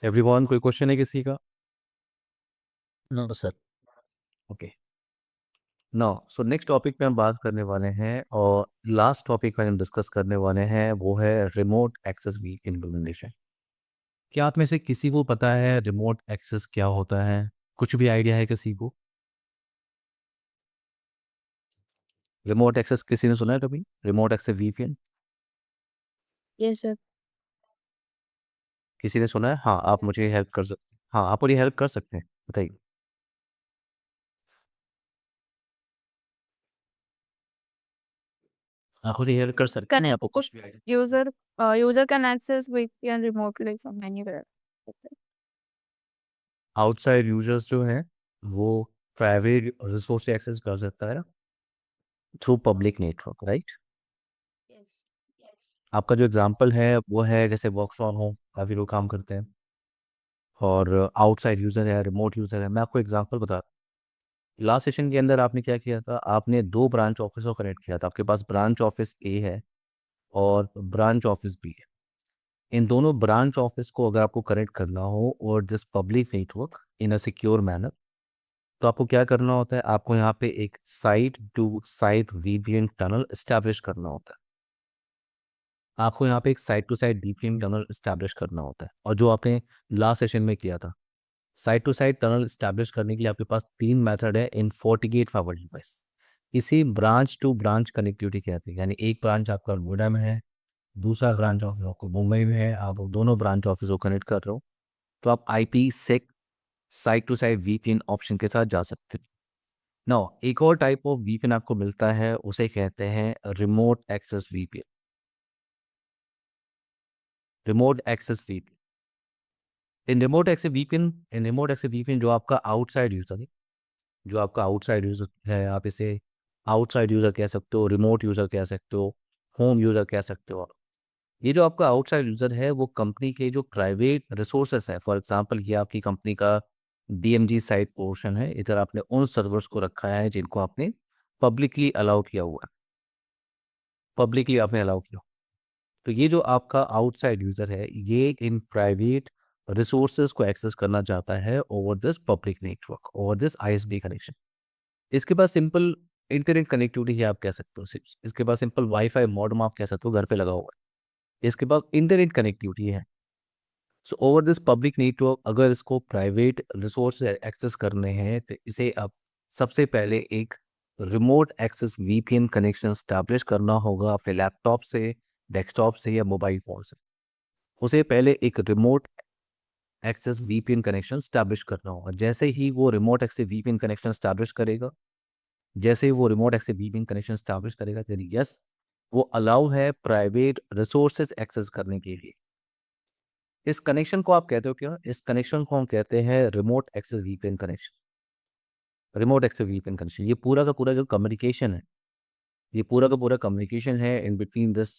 Everyone, कोई question है किसी का? No sir. Okay. Now so next topic पे हम बात करने वाले हैं और लास्ट टॉपिक में हम डिस्कस करने वाले हैं वो है रिमोट एक्सेस वी इम्प्लीमेंटेशन। क्या आप में से किसी को पता है रिमोट एक्सेस क्या होता है? कुछ भी आइडिया है किसी को? रिमोट एक्सेस किसी ने सुना है कभी? Remote access VPN yes sir. किसी ने सुना है? हाँ, आप मुझे हेल्प कर सकते। हाँ, आप मुझे हेल्प कर सकते हैं, बताइए। आप खुद हेल्प कर सकते हैं, आपको कुछ भी idea? User user can access VPN remotely from anywhere. Outside users जो हैं वो प्राइवेट रिसोर्स से एक्सेस कर सकता है through public network, right? Yes. आपका जो एग्जांपल है वो है जैसे वर्क फ्रॉम होम काफ़ी लोग काम करते हैं और आउटसाइड यूज़र है, रिमोट यूज़र है। मैं आपको एग्जांपल बता लास्ट सेशन के अंदर आपने क्या किया था, आपने दो ब्रांच ऑफिस को कनेक्ट किया था। आपके पास ब्रांच ऑफिस ए है और ब्रांच ऑफिस बी है। इन दोनों ब्रांच ऑफिस को अगर आपको कनेक्ट करना हो और this public network in a secure manner, तो आपको क्या करना होता है, आपको यहाँ पे एक site to site VPN tunnel establish करना होता है। आपको यहाँ पे एक site to site VPN tunnel establish करना होता है और जो आपने लास्ट सेशन में किया था, site to site tunnel establish करने के लिए आपके पास तीन मेथड है इन FortiGate फॉरवर्ड डिवाइस। इसी ब्रांच टू ब्रांच कनेक्टिविटी कहते हैं, यानी एक ब्रांच आपका नोएडा में है, दूसरा ब्रांच ऑफिस आपको मुंबई में है, आप दोनों ब्रांच ऑफिस को कनेक्ट कर रहे हो, तो आप IP/SEC site to site VPN option के साथ जा सकते हैं। नाउ एक और टाइप ऑफ वीपीएन आपको मिलता है, उसे कहते हैं remote access VPN. Remote access VPN in remote access VPN जो आपका आउटसाइड यूजर है, जो आपका आउटसाइड यूजर है, आप इसे आउटसाइड यूजर कह सकते हो, रिमोट यूजर कह सकते हो, होम यूजर कह सकते हो। ये जो आपका आउटसाइड यूजर है वो कंपनी के जो प्राइवेट रिसोर्सेस है, फॉर एग्जांपल ये आपकी कंपनी का DMG साइट पोर्शन है, इधर आपने उन सर्वर्स को रखा है जिनको आपने पब्लिकली अलाउ किया हुआ है, पब्लिकली आपने अलाउ किया। तो ये जो आपका आउटसाइड यूजर है ये इन प्राइवेट रिसोर्सेज को एक्सेस करना चाहता है over this public network, over this ISP connection. इसके पास सिंपल इंटरनेट कनेक्टिविटी है, आप कह सकते हो। इसके पास सिंपल वाईफाई मॉडेम आप कह सकते हो, घर पे लगा हुआ है। इसके पास इंटरनेट कनेक्टिविटी है। So over this public network अगर इसको प्राइवेट रिसोर्स एक्सेस करने हैं तो इसे अब सबसे पहले एक remote access VPN connection establish करना होगा अपने लैपटॉप से, डेस्कटॉप से या मोबाइल फ़ोन से। उसे पहले एक remote access VPN connection establish करना होगा। जैसे ही वो remote access VPN connection establish करेगा, जैसे ही वो remote access VPN connection establish करेगा, then यस, वो अलाउ है प्राइवेट रिसोर्सेज एक्सेस करने के लिए। इस कनेक्शन को आप कहते हो क्या? इस कनेक्शन को हम कहते हैं remote access VPN connection. Remote access VPN connection, ये पूरा का पूरा जो कम्युनिकेशन है, ये पूरा का पूरा कम्युनिकेशन है in between this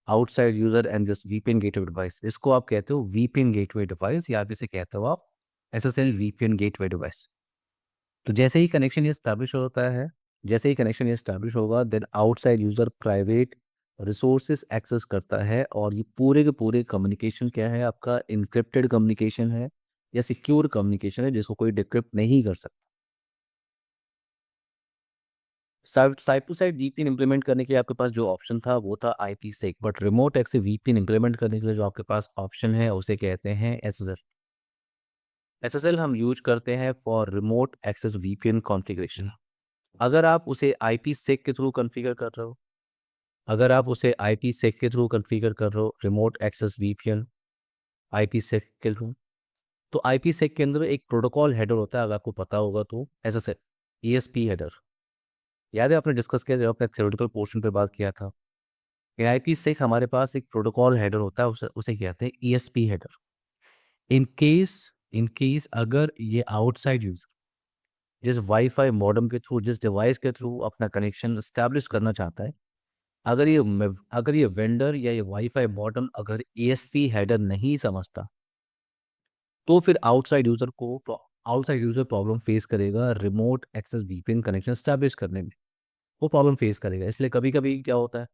outside user and this VPN gateway device. इसको आप कहते हो VPN गेटवे डिवाइस या आप इसे कहते हो आप SSL VPN गेटवे डिवाइस। तो जैसे ही कनेक्शन ये स्टैब्लिश होता है, जैसे ही कनेक्शन ये स्टैब्लिश होगा, then outside user private resources access करता है और ये पूरे के पूरे कम्युनिकेशन क्या है, आपका इनक्रिप्टेड कम्युनिकेशन है या सिक्योर कम्युनिकेशन है जिसको कोई डिक्रिप्ट नहीं कर सकता। Side to side VPN implement करने के लिए आपके पास जो ऑप्शन था वो था IP/SEC, but remote access VPN implement करने के लिए जो आपके पास ऑप्शन है उसे कहते हैं SSL। SSL हम यूज करते हैं for remote access VPN configuration. अगर आप उसे IP/SEC के थ्रू कॉन्फ़िगर कर रहे हो, अगर आप उसे IP/SEC के थ्रू कॉन्फ़िगर कर रहे हो, रिमोट एक्सेस VPN IP/SEC के थ्रू, तो IP/SEC के अंदर एक प्रोटोकॉल हेडर होता है, अगर आपको पता होगा तो SSL ESP हेडर। याद है आपने डिस्कस किया जब आपने थ्योरेटिकल पोर्शन पे बात किया था कि IP/SEC हमारे पास एक प्रोटोकॉल हेडर होता है, उसे उसे कहते हैं ESP हेडर। इन केस अगर ये आउटसाइड यूजर जिस वाईफाई मॉडेम के थ्रू, जिस डिवाइस के थ्रू अपना कनेक्शन स्टैब्लिश करना चाहता है, अगर ये वेंडर या ये वाईफाई मॉडेम अगर ESP हेडर नहीं समझता, तो फिर आउटसाइड यूजर प्रॉब्लम फेस करेगा remote access VPN connection establish करने में। वो प्रॉब्लम फेस करेगा। इसलिए कभी कभी क्या होता है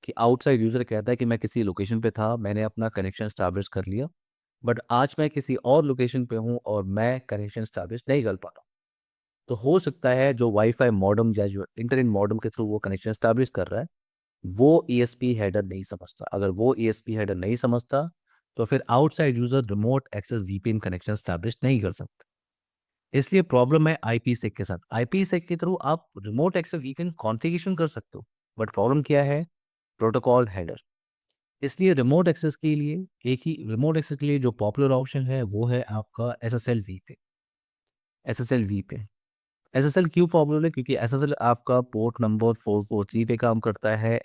कि आउटसाइड यूजर कहता है कि मैं किसी लोकेशन पे था, मैंने अपना कनेक्शन स्टैब्लिश कर लिया, बट आज मैं किसी और लोकेशन पे हूँ और मैं कनेक्शन स्टैब्लिश नहीं कर पा रहा हूँ। तो हो सकता है जो वाईफाई मॉडेम या जो इंटरनेट मॉडेम के थ्रू वो कनेक्शन स्टैब्लिश कर रहा है, वो ईएसपी हेडर नहीं समझता। अगर वो ईएसपी हेडर नहीं समझता तो फिर outside user remote access VPN connection establish नहीं कर सकता। इसलिए प्रॉब्लम है आईपीसेक के साथ। आईपीसेक के थ्रू आप रिमोट एक्सेस वीपीएन कॉन्फ़िगरेशन कर सकते हो, बट प्रॉब्लम क्या है? Protocol header. इसलिए रिमोट एक्सेस के लिए जो पॉपुलर ऑप्शन है वो है आपका SSL VPN. SSL VPN SSL क्यों पॉपुलर है? क्योंकि एसएसएल आपका पोर्ट नंबर 443 पे काम करता है।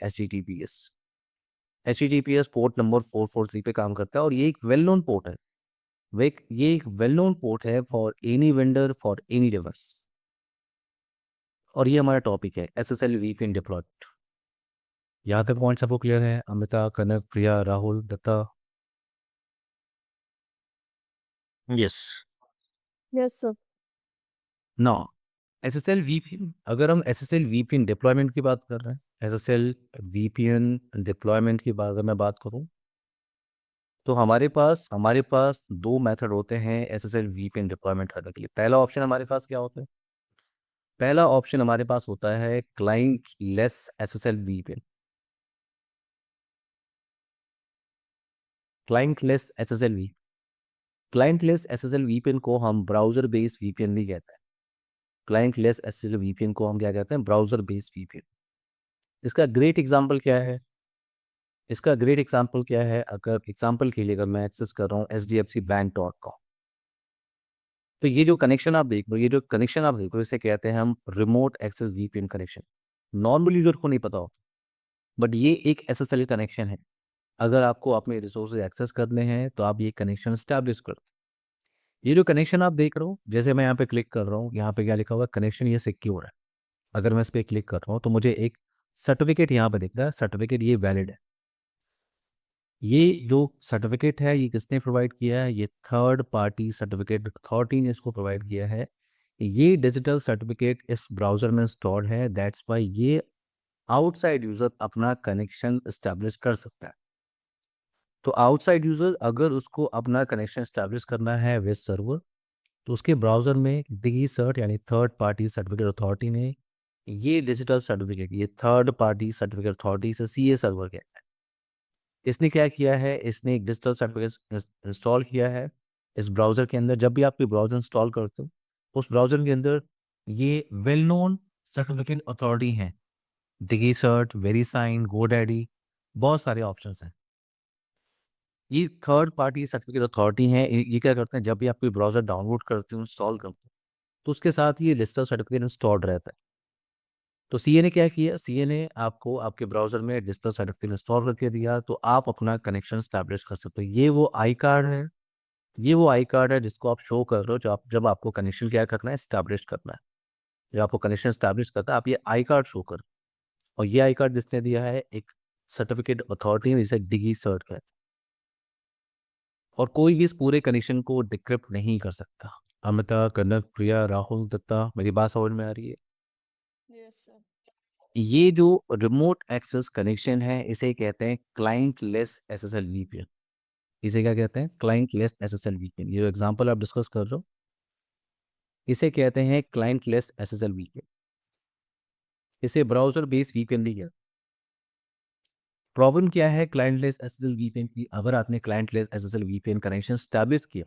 एचटीटीपीएस पोर्ट नंबर 443 पे काम करता है और ये एक वेल नोन पोर्ट है। ये एक वेल नोन पोर्ट है for any vendor for any device. और ये हमारा टॉपिक है एसएसएल वीपीएन डिप्लॉयमेंट। यहाँ तक पॉइंट सबको क्लियर है? Amita, Kanak, Priya, Rahul, Datta. Yes. Yes, sir. ना एसएसएल वीपीएन, अगर हम एसएसएल वीपीएन डिप्लॉयमेंट की बात कर रहे हैं, एसएसएल वीपीएन डिप्लॉयमेंट की बात अगर मैं बात करूं तो हमारे पास दो मेथड होते हैं एसएसएल वीपीएन डिप्लॉयमेंट करने के लिए। पहला ऑप्शन हमारे पास क्या होता है? पहला ऑप्शन हमारे पास होता है client less SSL VPN. Client less SSL VPN को हम ब्राउजर बेस्ड वीपीएन भी कहते हैं। क्लाइंट लेस एसएसएल वीपीएन को हम क्या कहते हैं? Browser based VPN. इसका ग्रेट एग्जांपल क्या है? अगर एग्जांपल के लिए अगर मैं एक्सेस कर रहा हूँ hdfcbank.com, तो ये जो कनेक्शन आप देख रहे हो इसे कहते हैं हम remote access VPN connection. Normal user को नहीं पता हो, बट ये एक एसएसएल कनेक्शन है। अगर आपको अपने रिसोर्सेज एक्सेस करने हैं तो आप ये कनेक्शन स्टैब्लिश करो। ये जो कनेक्शन आप देख रहे हो, जैसे मैं यहाँ पे क्लिक कर रहा हूँ, यहाँ पे क्या लिखा हुआ है? कनेक्शन ये सिक्योर है। अगर मैं इस पर क्लिक कर रहा हूँ तो मुझे एक सर्टिफिकेट यहाँ पे दिख रहा है। सर्टिफिकेट ये वैलिड है। ये जो सर्टिफिकेट है ये किसने प्रोवाइड किया है? ये थर्ड पार्टी सर्टिफिकेट अथॉरिटी ने इसको प्रोवाइड किया है। ये डिजिटल सर्टिफिकेट इस ब्राउजर में इंस्टॉल्ड है, दैट्स वाई ये आउटसाइड यूजर अपना कनेक्शन एस्टैब्लिश कर सकता है। तो आउटसाइड यूजर अगर उसको अपना कनेक्शन एस्टैब्लिश करना है विद सर्वर, तो उसके ब्राउजर में DigiCert यानी थर्ड पार्टी सर्टिफिकेट अथॉरिटी ने ये डिजिटल सर्टिफिकेट, ये थर्ड पार्टी सर्टिफिकेट अथॉरिटी से सीए सर्वर कहता है। इसने क्या किया है? इसने एक डिजिटल सर्टिफिकेट इंस्टॉल किया है इस ब्राउज़र के अंदर। जब भी आप कोई ब्राउज़र इंस्टॉल करते हो, उस ब्राउज़र के अंदर ये वेल नोन सर्टिफिकेट अथॉरिटी हैं। DigiCert, वेरीसाइन, GoDaddy, बहुत सारे ऑप्शंस हैं। ये थर्ड पार्टी सर्टिफिकेट अथॉरिटी हैं। ये क्या करते हैं? जब भी आप कोई ब्राउज़र डाउनलोड करते हो, इंस्टॉल करते हो, तो उसके साथ ये डिजिटल सर्टिफिकेट इंस्टॉल्ड रहता है। तो सीए ने क्या किया? सीए ने आपको आपके ब्राउज़र में डिजिटल सर्टिफिकेट इंस्टॉल करके दिया, तो आप अपना कनेक्शन एस्टैब्लिश कर सकते हो। ये वो आई कार्ड है जिसको आप शो कर रहे हो जब आपको कनेक्शन क्या करना है? एस्टैब्लिश करना है। जब आपको कनेक्शन एस्टैब्लिश करना है, आप ये आई कार्ड शो कर। और ये आई कार्ड जिसने दिया है एक सर्टिफिकेट अथॉरिटी है जिसे DigiCert कहते हैं। और कोई भी इस पूरे कनेक्शन को डिक्रिप्ट नहीं कर सकता। अमिता, कनक, प्रिया, राहुल, दत्ता, मेरी बात समझ में आ रही है? Yes, sir. ये जो रिमोट एक्सेस कनेक्शन है इसे कहते हैं क्लाइंट लेस एसएसएल वीपीएन। इसे क्या कहते हैं? Client less SSL VPN. ये जो एग्जांपल आप डिस्कस कर रहे हो इसे कहते हैं क्लाइंट लेस एसएसएल वीपीएन। इसे ब्राउजर बेस्ड वीपीएन भी कहते हैं। प्रॉब्लम क्या है क्लाइंट लेस एसएसएल वीपीएन की? अगर आपने client less SSL VPN connection establish किया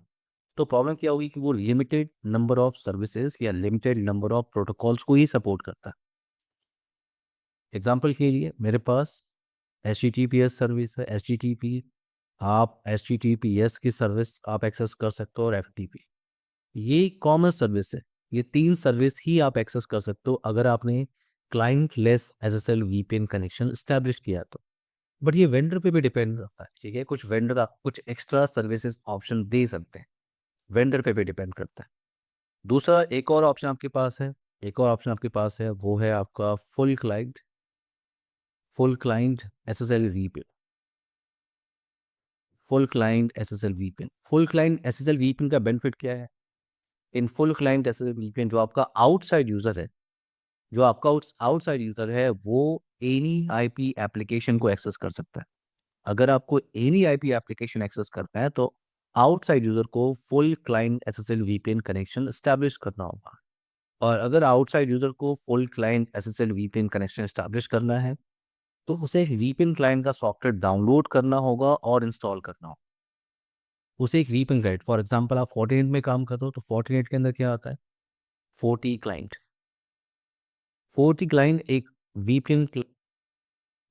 तो प्रॉब्लम क्या होगी कि वो लिमिटेड नंबर ऑफ सर्विसेज या लिमिटेड नंबर ऑफ प्रोटोकॉल्स को ही सपोर्ट करता है। एग्जाम्पल के लिए मेरे पास HTTPS सर्विस है। आप HTTPS की सर्विस आप एक्सेस कर सकते हो और FTP, ये कॉमन सर्विस है। ये तीन सर्विस ही आप एक्सेस कर सकते हो अगर आपने client less SSL VPN connection establish किया तो। बट ये वेंडर पे भी डिपेंड करता है, ठीक है? कुछ वेंडर आप कुछ एक्स्ट्रा सर्विसेज ऑप्शन दे सकते हैं, वेंडर पे भी डिपेंड करता है। दूसरा एक और ऑप्शन आपके पास है, वो है आपका full client SSL VPN. Full client SSL VPN का बेनिफिट क्या है? In full client SSL VPN जो आपका आउटसाइड यूजर है वो एनी आईपी एप्लीकेशन को एक्सेस कर सकता है। अगर आपको एनी आईपी एप्लीकेशन एक्सेस करना है तो आउटसाइड यूजर को full client SSL VPN connection establish करना होगा। और अगर आउटसाइड यूजर को full client SSL VPN connection establish करना है तो उसे एक वीपीएन क्लाइंट का सॉफ्टवेयर डाउनलोड करना होगा और इंस्टॉल करना होगा। उसे एक वीपीएन क्लाइंट, फॉर एग्जांपल आप फोर्टिनेट में काम करते हो तो फोर्टिनेट के अंदर क्या आता है, 40 क्लाइंट। 40 क्लाइंट एक वीपीएन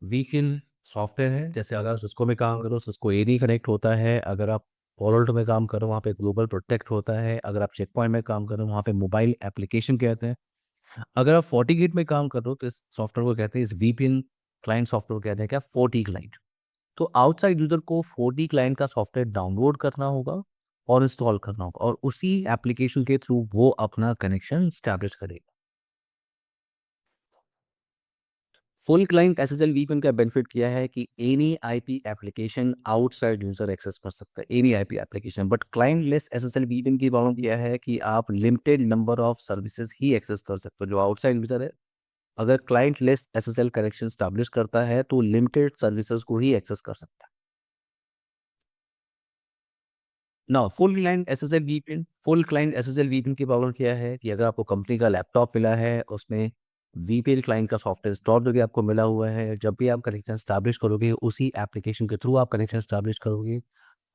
वीपीएन सॉफ्टवेयर है। जैसे अगर आप सिस्को में काम करो, सिस्को एडी कनेक्ट होता है। अगर आप पोलोल्टो में काम करो, वहाँ पे ग्लोबल प्रोटेक्ट होता है। अगर आप चेक पॉइंट में काम करो, वहाँ पे मोबाइल एप्लीकेशन कहते हैं। अगर आप FortiGate में काम कर रहे हो तो इस सॉफ्टवेयर को कहते हैं, इस वीपीएन क्लाइंट सॉफ्टवेयर को कहते हैं क्या, 40 क्लाइंट। तो आउटसाइड यूजर को 40 क्लाइंट का सॉफ्टवेयर डाउनलोड करना होगा और इंस्टॉल करना होगा, और उसी एप्लीकेशन के थ्रू वो अपना कनेक्शन स्टैब्लिश करेगा। फुल क्लाइंट एसएसएल वीपीएन का बेनिफिट क्या है कि any IP application outside user access कर सकता है, any IP application. But clientless SSL VPN की प्रॉब्लम क्या है कि आप लिमिटेड नंबर ऑफ सर्विसेज ही एक्सेस कर सकते हो। जो आउटसाइड यूजर है, अगर clientless SSL connection establish करता है तो लिमिटेड सर्विसेज को ही एक्सेस कर सकता है। ना फुल क्लाइंट एसएसएल वीपीएन की प्रॉब्लम क्या है कि अगर आपको कंपनी का लैपटॉप मिला है, उसमें वीपीएन क्लाइंट का सॉफ्टवेयर इंस्टॉल करके आपको मिला हुआ है, जब भी आप कनेक्शन स्टैब्लिश करोगे उसी एप्लीकेशन के थ्रू आप कनेक्शन स्टैब्लिश करोगे।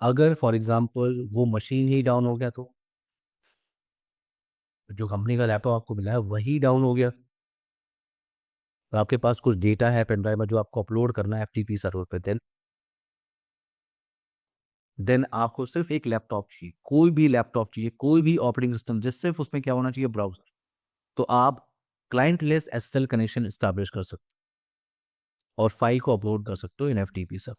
अगर फॉर एग्जांपल वो मशीन ही डाउन हो गया तो जो कंपनी का लैपटॉप आपको मिला है वही डाउन हो गया, तो आपके पास कुछ डेटा है पेन ड्राइव में जो आपको अपलोड करना है एफटीपी सर्वर पे, देन आपको सिर्फ एक लैपटॉप चाहिए, कोई भी लैपटॉप चाहिए, कोई भी ऑपरेटिंग सिस्टम, जिस सिर्फ उसमें क्या होना चाहिए, ब्राउजर। तो आप client less SSL connection establish कर सकते हो और फाइल को अपलोड कर सकते हो इन एफटीपी सब।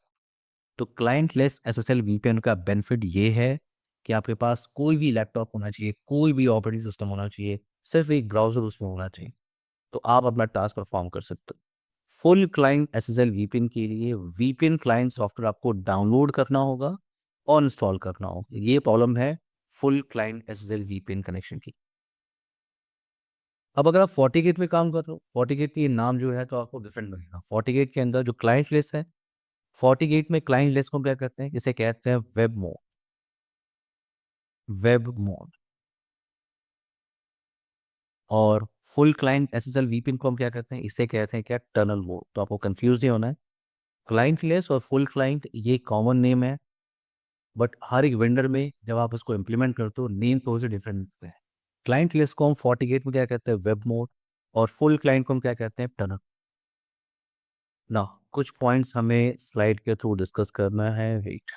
तो क्लाइंट लेस एसएसएल वीपीएन का बेनिफिट ये है कि आपके पास कोई भी लैपटॉप होना चाहिए, कोई भी ऑपरेटिंग सिस्टम होना चाहिए, सिर्फ एक ब्राउजर उसमें होना चाहिए, तो आप अपना टास्क परफॉर्म कर सकते हो। फुल क्लाइंट एसएसएल वीपीएन के लिए वीपीएन क्लाइंट सॉफ्टवेयर आपको डाउनलोड करना होगा और इंस्टॉल करना होगा। ये प्रॉब्लम है full client SSL VPN connection की। अब अगर आप FortiGate में काम कर रहे हो, FortiGate की नाम जो है तो आपको डिफरेंट लगेगा। FortiGate के अंदर जो क्लाइंट लिस्ट है, FortiGate में क्लाइंट लिस्ट को क्या कहते हैं, इसे कहते हैं वेब मोड। और फुल क्लाइंट एसएसएल वीपीएन को हम क्या कहते हैं, इसे कहते हैं क्या, टनल मोड। तो आपको कंफ्यूज नहीं होना है, क्लाइंट लिस्ट और फुल क्लाइंट ये कॉमन नेम है, बट हर एक वेंडर में जब आप उसको इम्प्लीमेंट करते हो नेम तो उसे डिफरेंट मिलते हैं। क्लाइंट लिस्ट को हम FortiGate में क्या कहते हैं, वेब मोड, और फुल क्लाइंट को हम क्या कहते हैं, टनल। ना कुछ पॉइंट्स हमें स्लाइड के थ्रू डिस्कस करना है, वेट।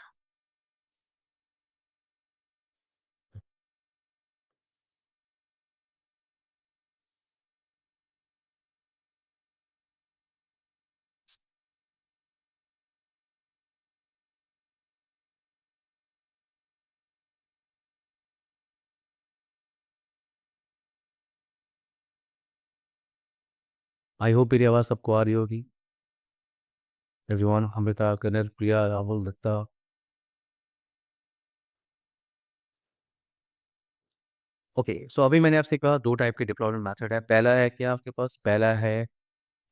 आई होप मेरी आवाज़ सबको आ रही होगी। एवरीवन, अमृता, कनर, प्रिया, राहुल, दत्ता। ओके, सो अभी मैंने आपसे कहा दो टाइप के डिप्लॉयमेंट मेथड है। पहला है क्या आपके पास, पहला है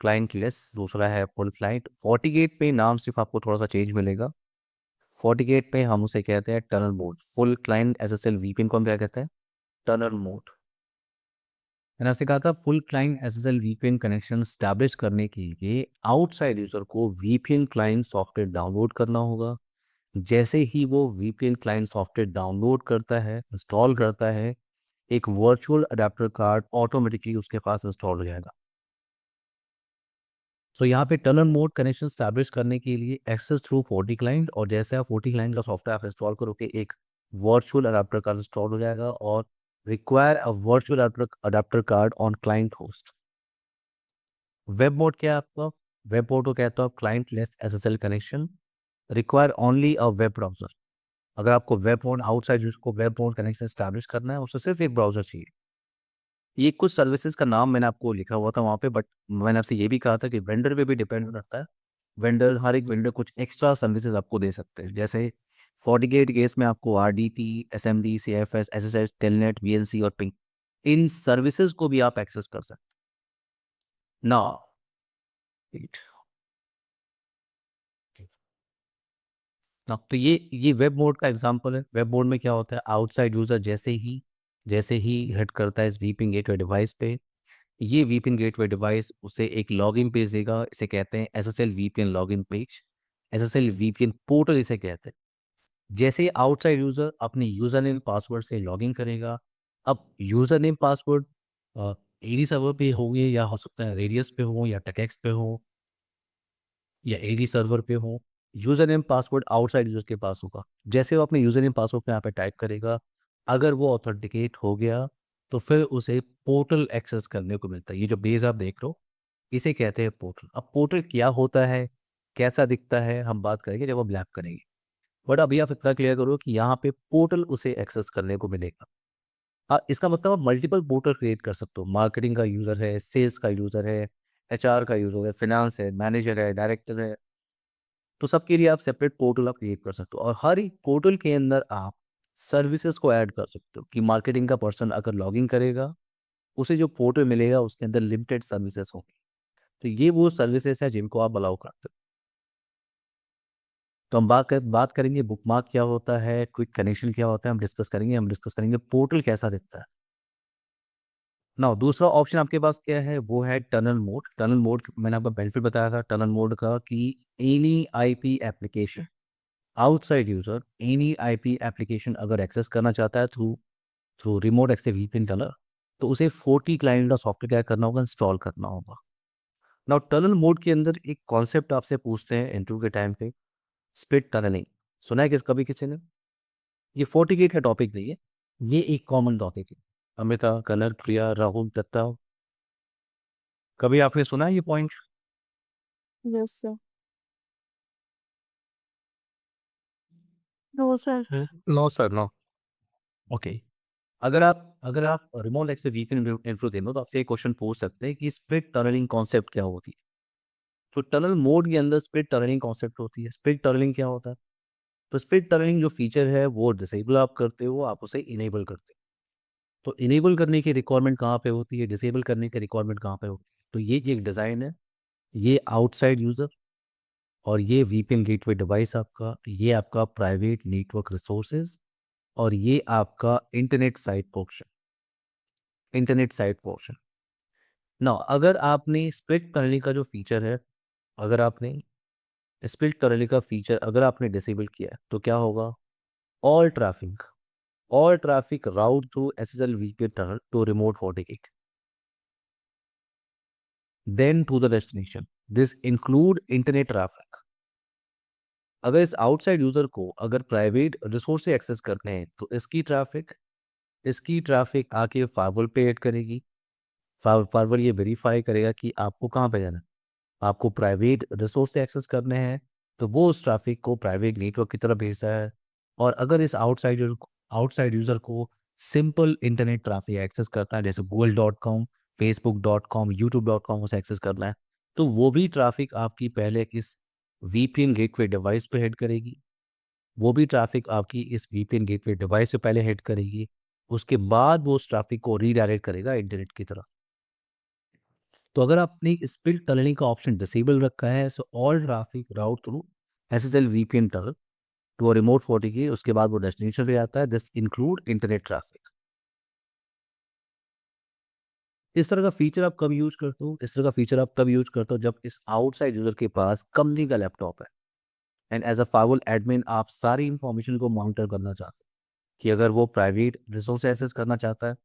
क्लाइंट लेस, दूसरा है फुल क्लाइंट। FortiGate पे नाम सिर्फ आपको थोड़ा सा चेंज मिलेगा। FortiGate पे हम उसे कहते हैं tunnel mode. Full client SSL VPN को हम क्या कहते हैं, टनल मोड। मैंने आपसे कहा था full client SSL VPN connection establish करने के लिए आउटसाइड यूजर को वीपीएन क्लाइंट सॉफ्टवेयर डाउनलोड करना होगा। जैसे ही वो वीपीएन क्लाइंट सॉफ्टवेयर डाउनलोड करता है, इंस्टॉल करता है, एक वर्चुअल अडेप्टर कार्ड ऑटोमेटिकली उसके पास इंस्टॉल हो जाएगा। तो यहाँ पे टनल मोड कनेक्शन स्टैब्लिश करने के लिए एक्सेस थ्रू 40 क्लाइंट, और जैसे आप 40 क्लाइंट का सॉफ्टवेयर आप इंस्टॉल करोगे एक वर्चुअल अडेप्टर कार्ड इंस्टॉल हो जाएगा, और require a virtual adapter card on client host. Web mode क्या है आपका, वेब मोड को कहता है client less SSL connection, require only a web browser. अगर आपको वेब मोड आउटसाइड यूजर को वेब मोड कनेक्शन स्टैब्लिश करना है, उससे सिर्फ एक ब्राउजर चाहिए। ये कुछ सर्विसेज का नाम मैंने आपको लिखा हुआ था वहाँ पे, बट मैंने आपसे ये भी कहा था कि वेंडर पे भी डिपेंड करता है। वेंडर, हर एक वेंडर कुछ एक्स्ट्रा सर्विसेज आपको दे सकते हैं। जैसे FortiGate केस में आपको RDP, SMD, CFS, SSH, telnet, VNC और पिंग, इन सर्विसेज को भी आप एक्सेस कर सकते हैं ना। ना तो ये वेब मोड का एग्जांपल है। वेब मोड में क्या होता है, आउटसाइड यूज़र जैसे ही हिट करता है इस वीपीएन गेटवे डिवाइस पे, ये वीपीएन गेटवे डिवाइस उसे एक लॉगिन पेज देगा। इसे कहते हैं SSL VPN login page, SSL VPN portal इसे कहते हैं। जैसे ही आउटसाइड यूज़र अपने यूज़र नेम पासवर्ड से लॉगिन करेगा, अब user name password AD server पे होंगे, या हो सकता है रेडियस पे हो, या टेक्स्ट पे हो, या एडी सर्वर पे हो। User name password outside user के पास होगा। जैसे वो अपने यूज़र नेम पासवर्ड यहाँ पे टाइप करेगा, अगर वो ऑथेंटिकेट हो गया तो फिर उसे पोर्टल एक्सेस करने को मिलता है। ये जो पेज आप देख रहे हो इसे कहते हैं पोर्टल। अब पोर्टल क्या होता है, कैसा दिखता है, हम बात करेंगे जब हम लैब करेंगे। बट अभी आप इतना क्लियर करो कि यहाँ पे पोर्टल उसे एक्सेस करने को मिलेगा। इसका मतलब आप मल्टीपल पोर्टल क्रिएट कर सकते हो। मार्केटिंग का यूज़र है, सेल्स का यूज़र है, एचआर का यूज़र है, फाइनेंस है, मैनेजर है, डायरेक्टर है, तो सबके लिए आप सेपरेट पोर्टल आप क्रिएट कर सकते हो। और हर एक पोर्टल के अंदर आप सर्विसेज को ऐड कर सकते हो कि मार्केटिंग का पर्सन अगर लॉगिन करेगा, उसे जो पोर्टल मिलेगा उसके अंदर लिमिटेड सर्विसेज होंगी। तो ये वो सर्विसेज है जिनको आप अलाउ करते हो। तो हम बात करेंगे बुकमार्क क्या होता है, क्विक कनेक्शन क्या होता है, हम डिस्कस करेंगे पोर्टल कैसा दिखता है। नाउ दूसरा ऑप्शन आपके पास क्या है, वो है टनल मोड। टनल मोड मैंने आपको बेनिफिट बताया था टनल मोड का कि any IP application, outside user any IP application अगर एक्सेस करना चाहता है through through remote access VPN tunnel, तो उसे 40 क्लाइंट का सॉफ्टवेयर क्या करना होगा, इंस्टॉल करना होगा। नाउ टनल मोड के अंदर एक कॉन्सेप्ट आपसे पूछते हैं इंटरव्यू के टाइम पे, स्प्लिट टनलिंग। सुना है कि कभी किसी ने? ये 40 का टॉपिक नहीं है, ये एक कॉमन टॉपिक है। अमिता, कनर, प्रिया, राहुल, दत्ता, कभी आपने सुना है ये point? Yes, sir. No, sir. No sir, no. Okay. अगर आप रिमोट एक्सेस वीपीएन इंफ्रो देनो तो आपसे एक क्वेश्चन पूछ सकते हैं कि स्प्लिट टनलिंग कॉन्सेप्ट क्या होती है। तो टनल मोड के अंदर स्प्लिट टनलिंग कॉन्सेप्ट होती है। स्प्लिट टनलिंग क्या होता है? तो स्प्लिट टनलिंग जो फीचर है वो डिसेबल आप करते हो, आप उसे इनेबल करते हो। तो इनेबल करने की रिक्वायरमेंट कहाँ पे होती है, डिसेबल करने की रिक्वायरमेंट कहाँ पे होती है? तो ये एक डिज़ाइन है, ये आउटसाइड यूज़र और ये वीपीएन गेटवे डिवाइस आपका, ये आपका प्राइवेट नेटवर्क रिसोर्सेज और ये आपका इंटरनेट साइट पोर्शन। ना अगर आपने स्प्लिट टनलिंग का जो फीचर है, अगर आपने स्प्लिट टनलिंग का फीचर अगर आपने डिसेबल किया है तो क्या होगा? All traffic all traffic route through SSL VPN tunnel to remote FortiGate, then to the destination. This include internet traffic. अगर इस आउटसाइड यूजर को अगर प्राइवेट रिसोर्स से एक्सेस करने हैं तो इसकी ट्रैफिक आके फायरवॉल पे ऐड करेगी। फायरवॉल ये वेरीफाई करेगा कि आपको कहाँ पे जाना है। आपको प्राइवेट रिसोर्स से एक्सेस करने हैं तो वो उस ट्रैफिक को प्राइवेट नेटवर्क की तरफ भेजता है। और अगर इस आउटसाइड यूजर को सिंपल इंटरनेट ट्रैफिक एक्सेस करना है, जैसे google.com, facebook.com, youtube.com से एक्सेस करना है, तो वो भी ट्रैफिक आपकी पहले इस वीपीएन गेटवे डिवाइस पे हेड करेगी। वो भी ट्रैफिक आपकी इस वीपीएन गेटवे डिवाइस से पहले हेड करेगी। उसके बाद वो उस ट्रैफिक को रीडायरेक्ट करेगा इंटरनेट की तरफ। तो अगर आपने स्प्लिट टनलिंग का ऑप्शन डिसेबल रखा है, so all traffic route through SSL VPN tunnel to a remote FortiGate, उसके बाद वो डेस्टिनेशन पे आता है। This include internet traffic. इस तरह का फीचर आप कब यूज करते हो? इस तरह का फीचर आप तब यूज करते हो जब इस आउटसाइड यूजर के पास कंपनी का लैपटॉप है and as a firewall admin आप सारी इंफॉर्मेशन को मॉनिटर करना चाहते हो कि अगर वो प्राइवेट रिसोर्स एक्सेस करना चाहता है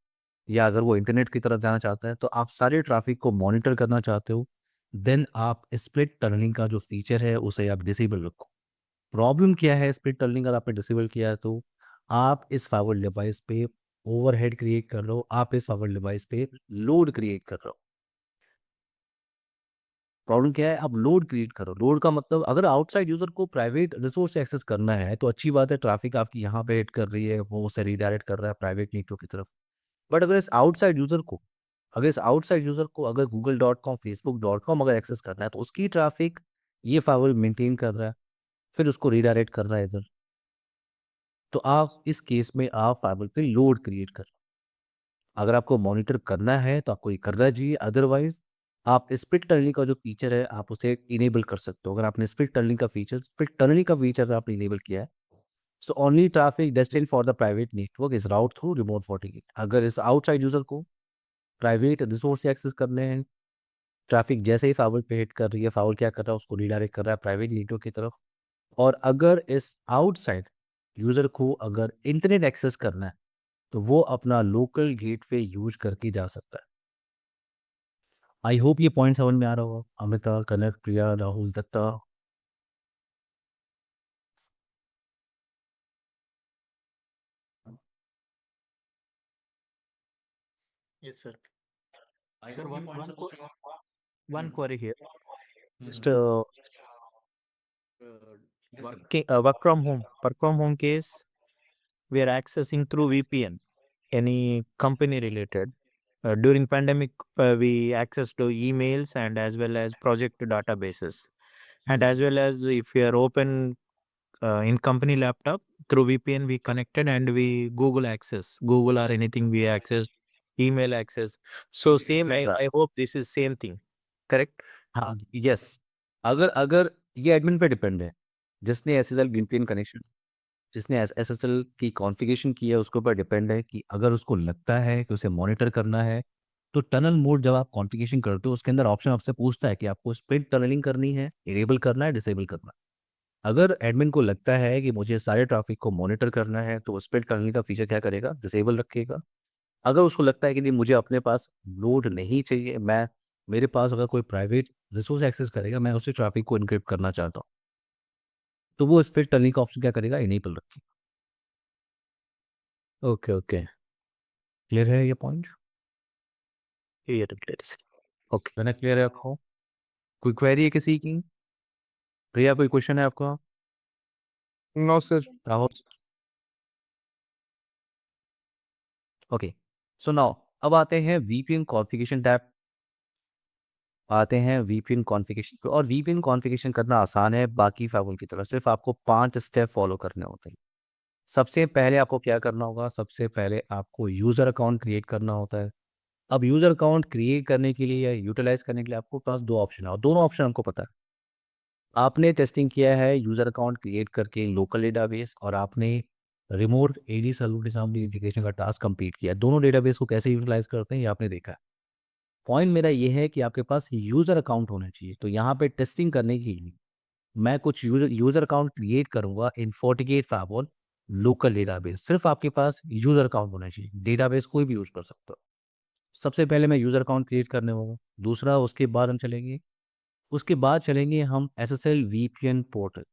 या अगर वो इंटरनेट की तरफ जाना चाहता है, तो आप सारे ट्रैफिक को मॉनिटर करना चाहते हो। देन आप स्प्लिट टनलिंग का जो फीचर है उसे आप डिसेबल रखो। प्रॉब्लम क्या है स्प्लिट टनलिंग अगर आपने डिसेबल किया है तो आप इस फायरवॉल डिवाइस पे ओवरहेड क्रिएट कर रहे हो, आप इस फायरवॉल डिवाइस पे लोड क्रिएट कर रहे हो। प्रॉब्लम क्या है, आप लोड क्रिएट करो। लोड का मतलब अगर आउटसाइड यूजर को प्राइवेट रिसोर्स से एक्सेस करना है तो अच्छी बात है, ट्रैफिक आपकी यहाँ पे हिट कर रही है, वो उसे रीडायरेक्ट कर रहा है प्राइवेट नेटवर्क की तरफ। बट अगर इस आउटसाइड यूजर को अगर google.com, facebook.com अगर एक्सेस करना है तो उसकी ट्रैफिक ये फाइल मेंटेन कर रहा है, फिर उसको रीडायरेक्ट कर रहा है इधर। तो आप इस केस में आप फाइल पे लोड क्रिएट कर, अगर आपको मॉनिटर करना है तो आपको ये करना चाहिए। अदरवाइज आप स्प्लिट टनलिंग का जो फीचर है आप उसे इनेबल कर सकते हो। अगर आपने स्प्लिट टनलिंग का फीचर आपने इनेबल किया है, so only traffic destined for the private network is route through remote FortiGate। अगर इस आउटसाइड यूजर को प्राइवेट रिसोर्स एक्सेस करने हैं, ट्रैफिक जैसे ही फाइबर पे हिट कर रही है, फाइबर क्या कर रहा है, उसको रिडायरेक्ट कर रहा है प्राइवेट नेटवर्क की तरफ। और अगर इस आउटसाइड यूजर को अगर इंटरनेट एक्सेस करना है, तो वो अपना लोकल गेटवे यूज करके जा सकता है। आई होप ये पॉइंट समझ में आ रहा होगा। Amrita, Kanak, Priya, Rahul, Datta. Yes, sir. Sir, one query here. Just work from home case, we are accessing through VPN, any company related. During pandemic, we access to emails and as well as project databases, and as well as if we are open in company laptop through VPN, we connected and we Google access, Google or anything we access, email access. So same, I hope this is same thing, correct? हाँ, yes. अगर अगर ये admin पे depend है, जिसने SSL VPN connection, जिसने SSL की configuration की है, उसके ऊपर डिपेंड है कि अगर उसको लगता है कि उसे मॉनिटर करना है, तो टनल मोड जब आप कॉन्फ़िगरेशन करते हो, उसके अंदर ऑप्शन आपसे पूछता है कि आपको स्प्लिट टनलिंग करनी है, इनेबल करना है, डिसेबल करना है। अगर एडमिन को लगता है कि मुझे सारे ट्रैफिक को मॉनिटर करना है, तो वो स्प्लिट टनलिंग का फीचर क्या करेगा, डिसेबल रखेगा। अगर उसको लगता है कि नहीं, मुझे अपने पास लोड नहीं चाहिए, मेरे पास अगर कोई प्राइवेट रिसोर्स एक्सेस करेगा, मैं उसी ट्रैफिक को इनक्रिप्ट करना चाहता हूँ, तो वो स्प्लिट टनलिंग का ऑप्शन क्या करेगा, इनेबल रखेगा। Okay, okay. क्लियर है ये पॉइंट? Clear, clear. Okay. मैंने क्लियर है आपको? कोई क्वेरी है किसी की? प्रिया, कोई क्वेश्चन है आपका? No, sir. Rahul? Okay, so now अब आते हैं VPN कॉन्फ़िगरेशन टैब। आते हैं VPN कॉन्फ़िगरेशन पे, और VPN कॉन्फ़िगरेशन करना आसान है बाकी फाइलों की तरह। सिर्फ आपको 5 स्टेप फॉलो करने होते हैं। सबसे पहले आपको क्या करना होगा? सबसे पहले आपको यूज़र अकाउंट क्रिएट करना होता है। अब यूज़र अकाउंट क्रिएट करने के लिए या यूटिलाइज़ करने के लिए आपको पास 2 ऑप्शन है, और दोनों ऑप्शन हमको पता है। आपने टेस्टिंग किया है यूज़र अकाउंट क्रिएट करके लोकल डेटाबेस, और आपने रिमोट AD सर्वर के सामने इंटीग्रेशन का टास्क कंप्लीट किया। दोनों डेटाबेस को कैसे यूटिलाइज़ करते हैं ये आपने देखा है। पॉइंट मेरा ये है कि आपके पास यूज़र अकाउंट होना चाहिए। तो यहाँ पे टेस्टिंग करने के लिए मैं कुछ यूज़र अकाउंट क्रिएट करूँगा इन FortiGate फायरवॉल लोकल डेटाबेस। सिर्फ आपके पास यूज़र अकाउंट होना चाहिए, डेटाबेस कोई भी यूज़ कर सकता हो। सबसे पहले मैं यूज़र अकाउंट क्रिएट करने होगा। दूसरा, उसके बाद चलेंगे हम SSL VPN पोर्टल।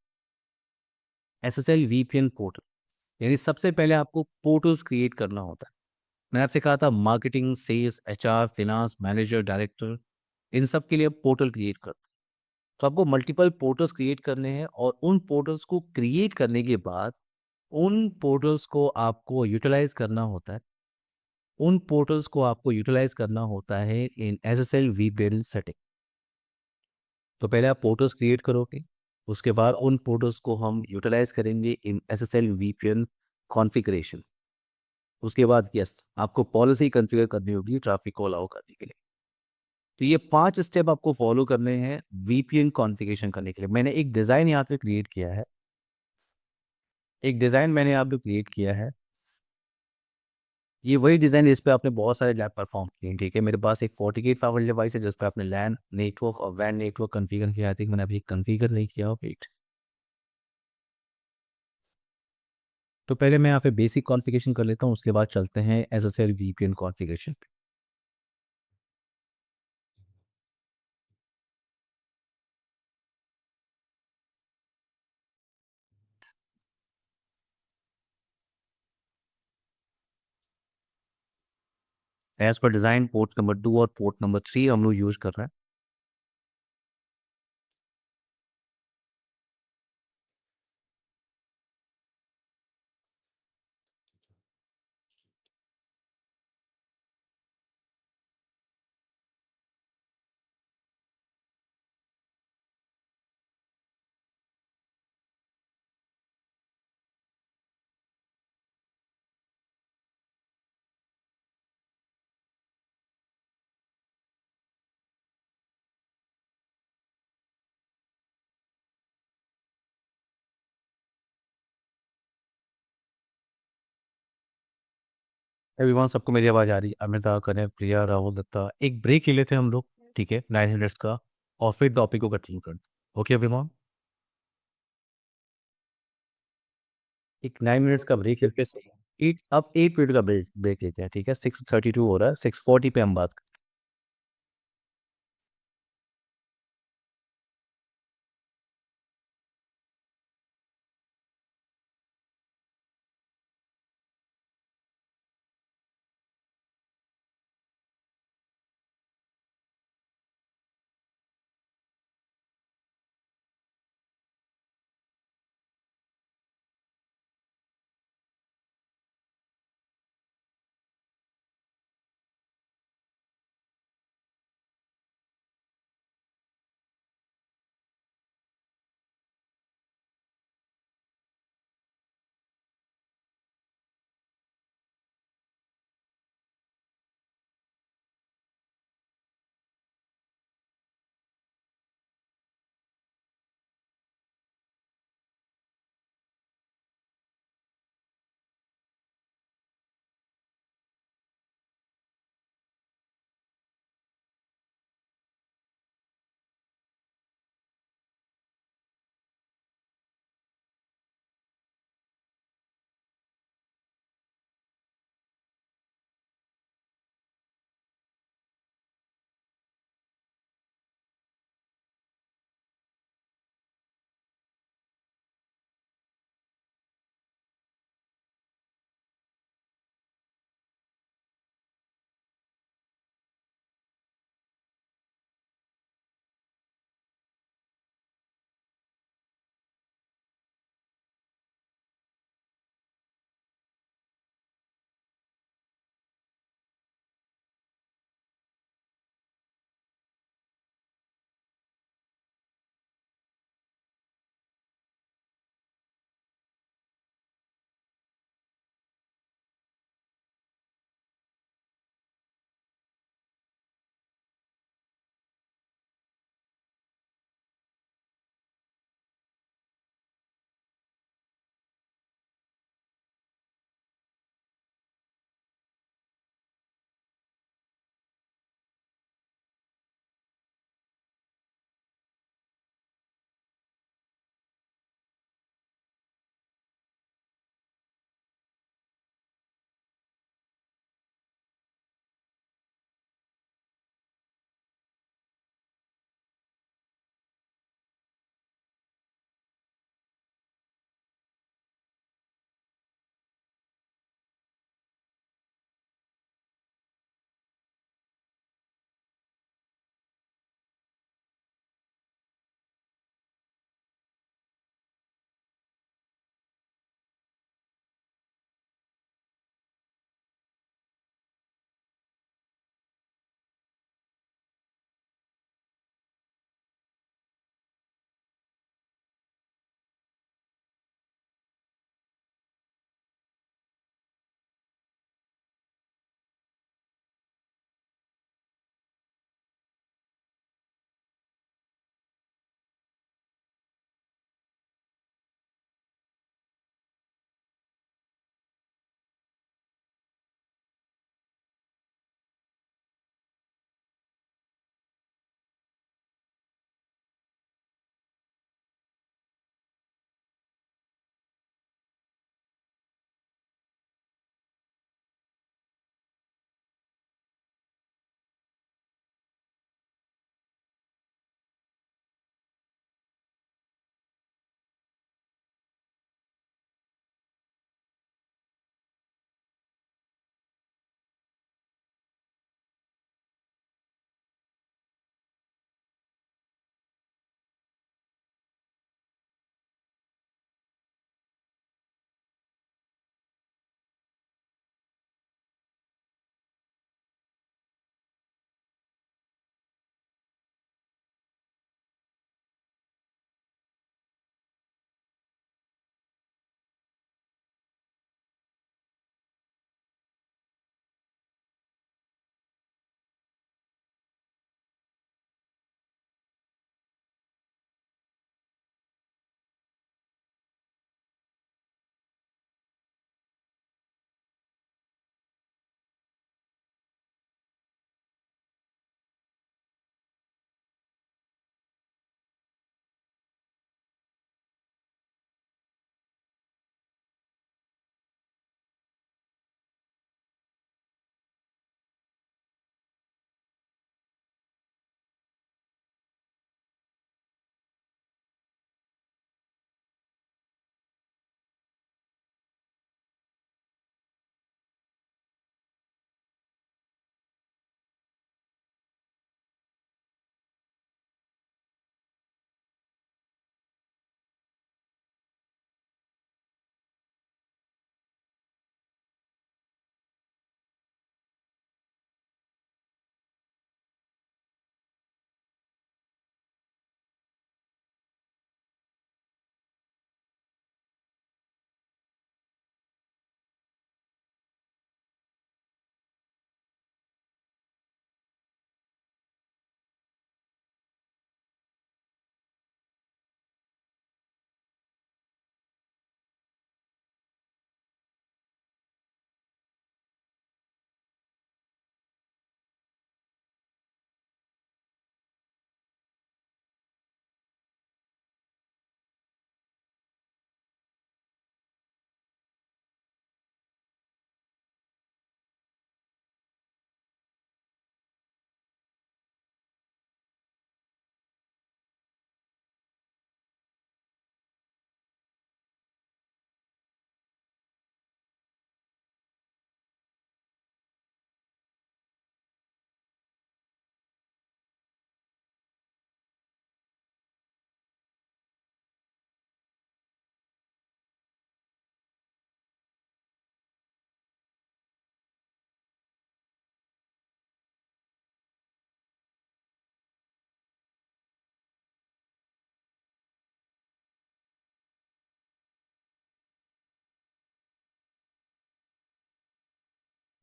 यानी सबसे पहले आपको पोर्टल्स क्रिएट करना होता है। मैंने आपसे कहा था marketing, sales, HR, finance, manager, director, इन सब के लिए पोर्टल क्रिएट कर। तो आपको मल्टीपल पोर्टल्स क्रिएट करने हैं, और उन पोर्टल्स को क्रिएट करने के बाद उन पोर्टल्स को आपको यूटिलाइज़ करना होता है। इन SSL VPN सेटिंग। तो पहले आप पोर्टल्स क्रिएट करोगे, उसके बाद उन पोर्टल्स को हम यूटिलाइज़ करेंगे इन SSL VPN कॉन्फ़िगरेशन। उसके बाद आपको पॉलिसी कॉन्फ़िगर करनी होगी ट्रैफ़िक को अलाउ करने के लिए। तो ये 5 स्टेप आपको फॉलो करने हैं VPN कॉन्फ़िगरेशन करने के लिए। मैंने एक डिज़ाइन यहाँ पे क्रिएट किया है। ये वही डिज़ाइन है जिस पे आपने बहुत सारे लैब परफॉर्म किए हैं, ठीक है? मेरे पास एक FortiGate फाइबर डिवाइस है जिस पे आपने LAN नेटवर्क और WAN नेटवर्क कॉन्फ़िगर किया। आई थिंक मैंने अभी कॉन्फ़िगर नहीं किया हो, वेट। तो पहले मैं यहाँ पे बेसिक कॉन्फ़िगरेशन कर लेता हूँ, उसके बाद चलते हैं SSL VPN कॉन्फ़िगरेशन पे। As per design port number 2 और पोर्ट नंबर 3 हम लोग यूज़ कर रहे हैं। एवरीवन, सबको मेरी आवाज़ आ रही है? अमिता, कने, प्रिया, राहुल, दत्ता, एक ब्रेक ले लेते हैं हम लोग, ठीक है, 9 मिनट्स का, और फिर टॉपिक को कंटिन्यू करते हैं। ओके एवरीवन, एक 9 मिनट्स का ब्रेक लेते हैं। अब 8 मिनट का ब्रेक लेते हैं, ठीक है। 6:32 हो रहा है, 6:40 पे हम बात करते हैं।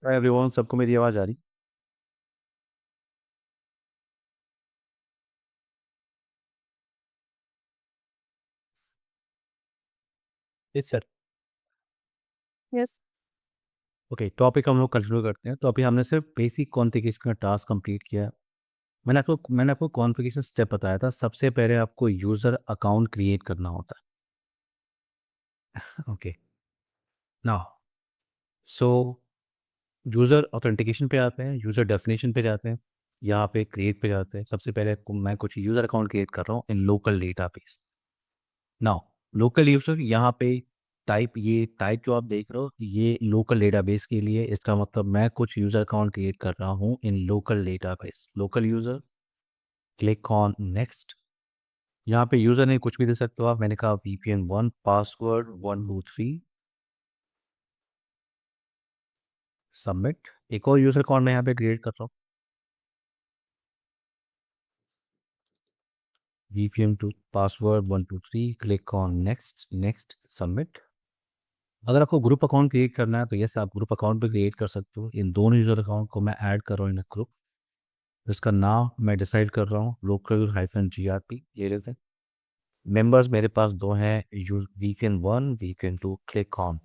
हाय एवरीवन, सबको मेरी आवाज़ आ रही? Yes sir. Yes. Okay, topic हम लोग कंटिन्यू करते हैं। तो अभी हमने सिर्फ बेसिक कॉन्फ़िगरेशन का टास्क कंप्लीट किया। मैंने आपको कॉन्फ़िगरेशन स्टेप बताया था। सबसे पहले आपको यूज़र अकाउंट क्रिएट करना होता है। ओके, नाउ सो यूज़र ऑथेंटिकेशन पे आते हैं, यूज़र डेफिनेशन पे जाते हैं, यहाँ पे क्रिएट पे जाते हैं। सबसे पहले मैं कुछ यूज़र अकाउंट क्रिएट कर रहा हूँ in local database. Now local user यहाँ पे टाइप जो आप देख रहे हो ये लोकल डेटाबेस के लिए। इसका मतलब मैं कुछ यूज़र अकाउंट क्रिएट कर रहा हूँ in local database. Local user, click on next. यहाँ पे यूज़र ने कुछ भी दे सकते हो आप। मैंने कहा VPN1 पासवर्ड 123 सबमिट। एक और यूज़र अकाउंट मैं यहाँ पे क्रिएट कर रहा हूँ VPN2 password 123 click on next next submit. अगर आपको ग्रुप अकाउंट क्रिएट करना है तो यस आप ग्रुप अकाउंट भी क्रिएट कर सकते हो। इन दोनों यूज़र अकाउंट को मैं ऐड कर रहा हूँ इन ग्रुप। इसका नाम मैं डिसाइड कर रहा हूँ लोकल -GRP। ये रहते हैं मेंबर्स मेरे पास दो हैं, VPN1 VPN2 क्लिक ऑन।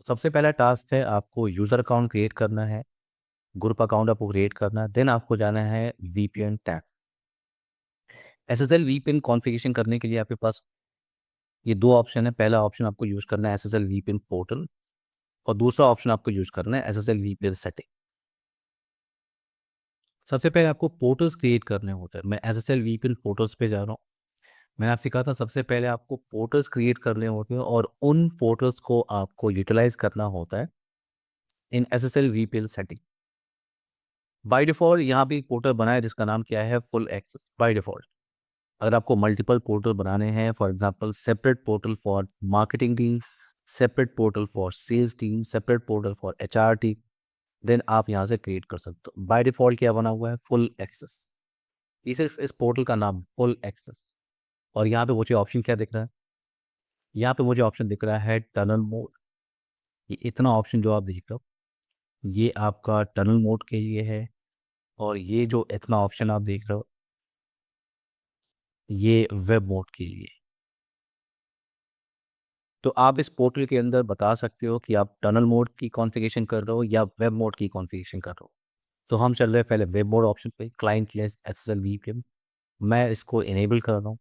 सबसे पहला टास्क है आपको यूज़र अकाउंट क्रिएट करना है, ग्रुप अकाउंट आपको क्रिएट करना है। देन आपको जाना है VPN tab. SSL VPN configuration करने के लिए आपके पास ये दो ऑप्शन है। पहला ऑप्शन आपको यूज़ करना है SSL VPN पोर्टल और दूसरा ऑप्शन आपको यूज़ करना है SSL VPN सेटिंग। सबसे पहले आपको पोर्टल्स क्रिएट करने होते हैं। मैं SSL VPN पोर्टल्स पे जा रहा हूँ। मैंने आपसे कहा था सबसे पहले आपको पोर्टल्स क्रिएट करने होते हैं और उन पोर्टल्स को आपको यूटिलाइज करना होता है इन SSL VPN setting. By default यहाँ पे एक पोर्टल बना है जिसका नाम क्या है, फुल एक्सेस बाय डिफ़ॉल्ट। अगर आपको मल्टीपल पोर्टल बनाने हैं, for example separate portal for marketing team, separate portal for sales team, separate portal for HR team, then आप यहाँ से क्रिएट कर सकते हो। बाय डिफ़ॉल्ट क्या बना हुआ है, फुल एक्सेस। ये सिर्फ इस पोर्टल का नाम फुल एक्सेस। और यहाँ पे मुझे ऑप्शन क्या दिख रहा है, यहाँ पे मुझे ऑप्शन दिख रहा है टनल मोड। ये इतना ऑप्शन जो आप देख रहे हो ये आपका टनल मोड के लिए है। और ये जो इतना ऑप्शन आप देख रहे हो ये वेब मोड के लिए। तो आप इस पोर्टल के अंदर बता सकते हो कि आप टनल मोड की कॉन्फ़िगरेशन कर रहे हो या वेब मोड की कॉन्फ़िगरेशन कर रहे हो। तो हम चल रहे हैं पहले वेब मोड ऑप्शन पे, क्लाइंट लेस SSL VPN। मैं इसको इनेबल कर रहा हूँ।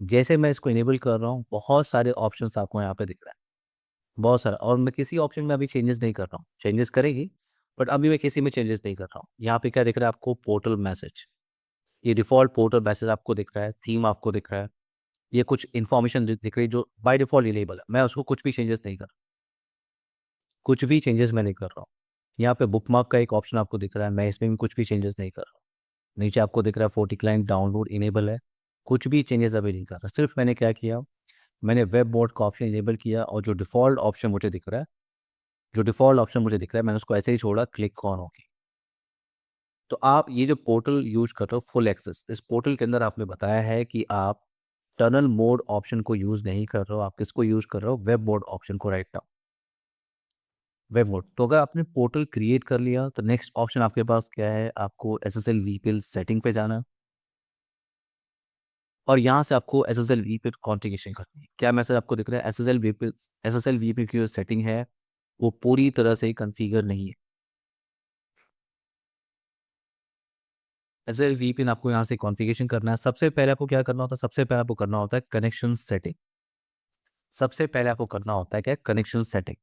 जैसे मैं इसको इनेबल कर रहा हूँ बहुत सारे ऑप्शंस आपको यहाँ पे दिख रहा है, बहुत सारा। और मैं किसी ऑप्शन में अभी चेंजेस नहीं कर रहा हूँ, चेंजेस करेंगी बट अभी मैं किसी में चेंजेस नहीं कर रहा हूँ। यहाँ पे क्या दिख रहा है आपको, पोर्टल मैसेज। ये डिफ़ॉल्ट पोर्टल मैसेज आपको दिख रहा है, थीम आपको दिख रहा है, ये कुछ इन्फॉर्मेशन दिख रही है जो बाय डिफ़ॉल्ट इनेबल है। मैं उसको कुछ भी चेंजेस नहीं कर रहा, कुछ भी चेंजेस मैं नहीं कर रहा हूँ। यहाँ पे बुकमार्क का एक ऑप्शन आपको दिख रहा है, मैं इसमें भी कुछ भी चेंजेस नहीं कर रहा हूँ। नीचे आपको दिख रहा है 40 क्लाइंट डाउनलोड इनेबल है, कुछ भी चेंजेस अभी नहीं कर रहा। सिर्फ मैंने क्या किया, मैंने वेब मोड का ऑप्शन इनेबल किया और जो डिफ़ॉल्ट ऑप्शन मुझे दिख रहा है, मैंने उसको ऐसे ही छोड़ा, क्लिक ऑन ओके। तो आप ये जो पोर्टल यूज़ कर रहे हो फुल एक्सेस, इस पोर्टल के अंदर आपने बताया है कि आप टनल मोड ऑप्शन को यूज़ नहीं कर रहे हो, आप किसको यूज़ कर रहे हो, वेब मोड ऑप्शन को राइट नाउ। Web mode. तो अगर आपने पोर्टल क्रिएट कर लिया तो नेक्स्ट ऑप्शन आपके पास क्या है, आपको SSL VPN सेटिंग पे जाना है और यहाँ से आपको SSL VPN कॉन्फ़िगरेशन करनी है। क्या मैसेज आपको दिख रहा है, SSL VPN की जो सेटिंग है वो पूरी तरह से कॉन्फ़िगर नहीं है। SSL VPN आपको यहाँ से कॉन्फ़िगरेशन करना है। सबसे पहले आपको क्या करना होता है, सबसे पहले आपको करना होता है कनेक्शन सेटिंग। सबसे पहले आपको करना होता है क्या, कनेक्शन सेटिंग।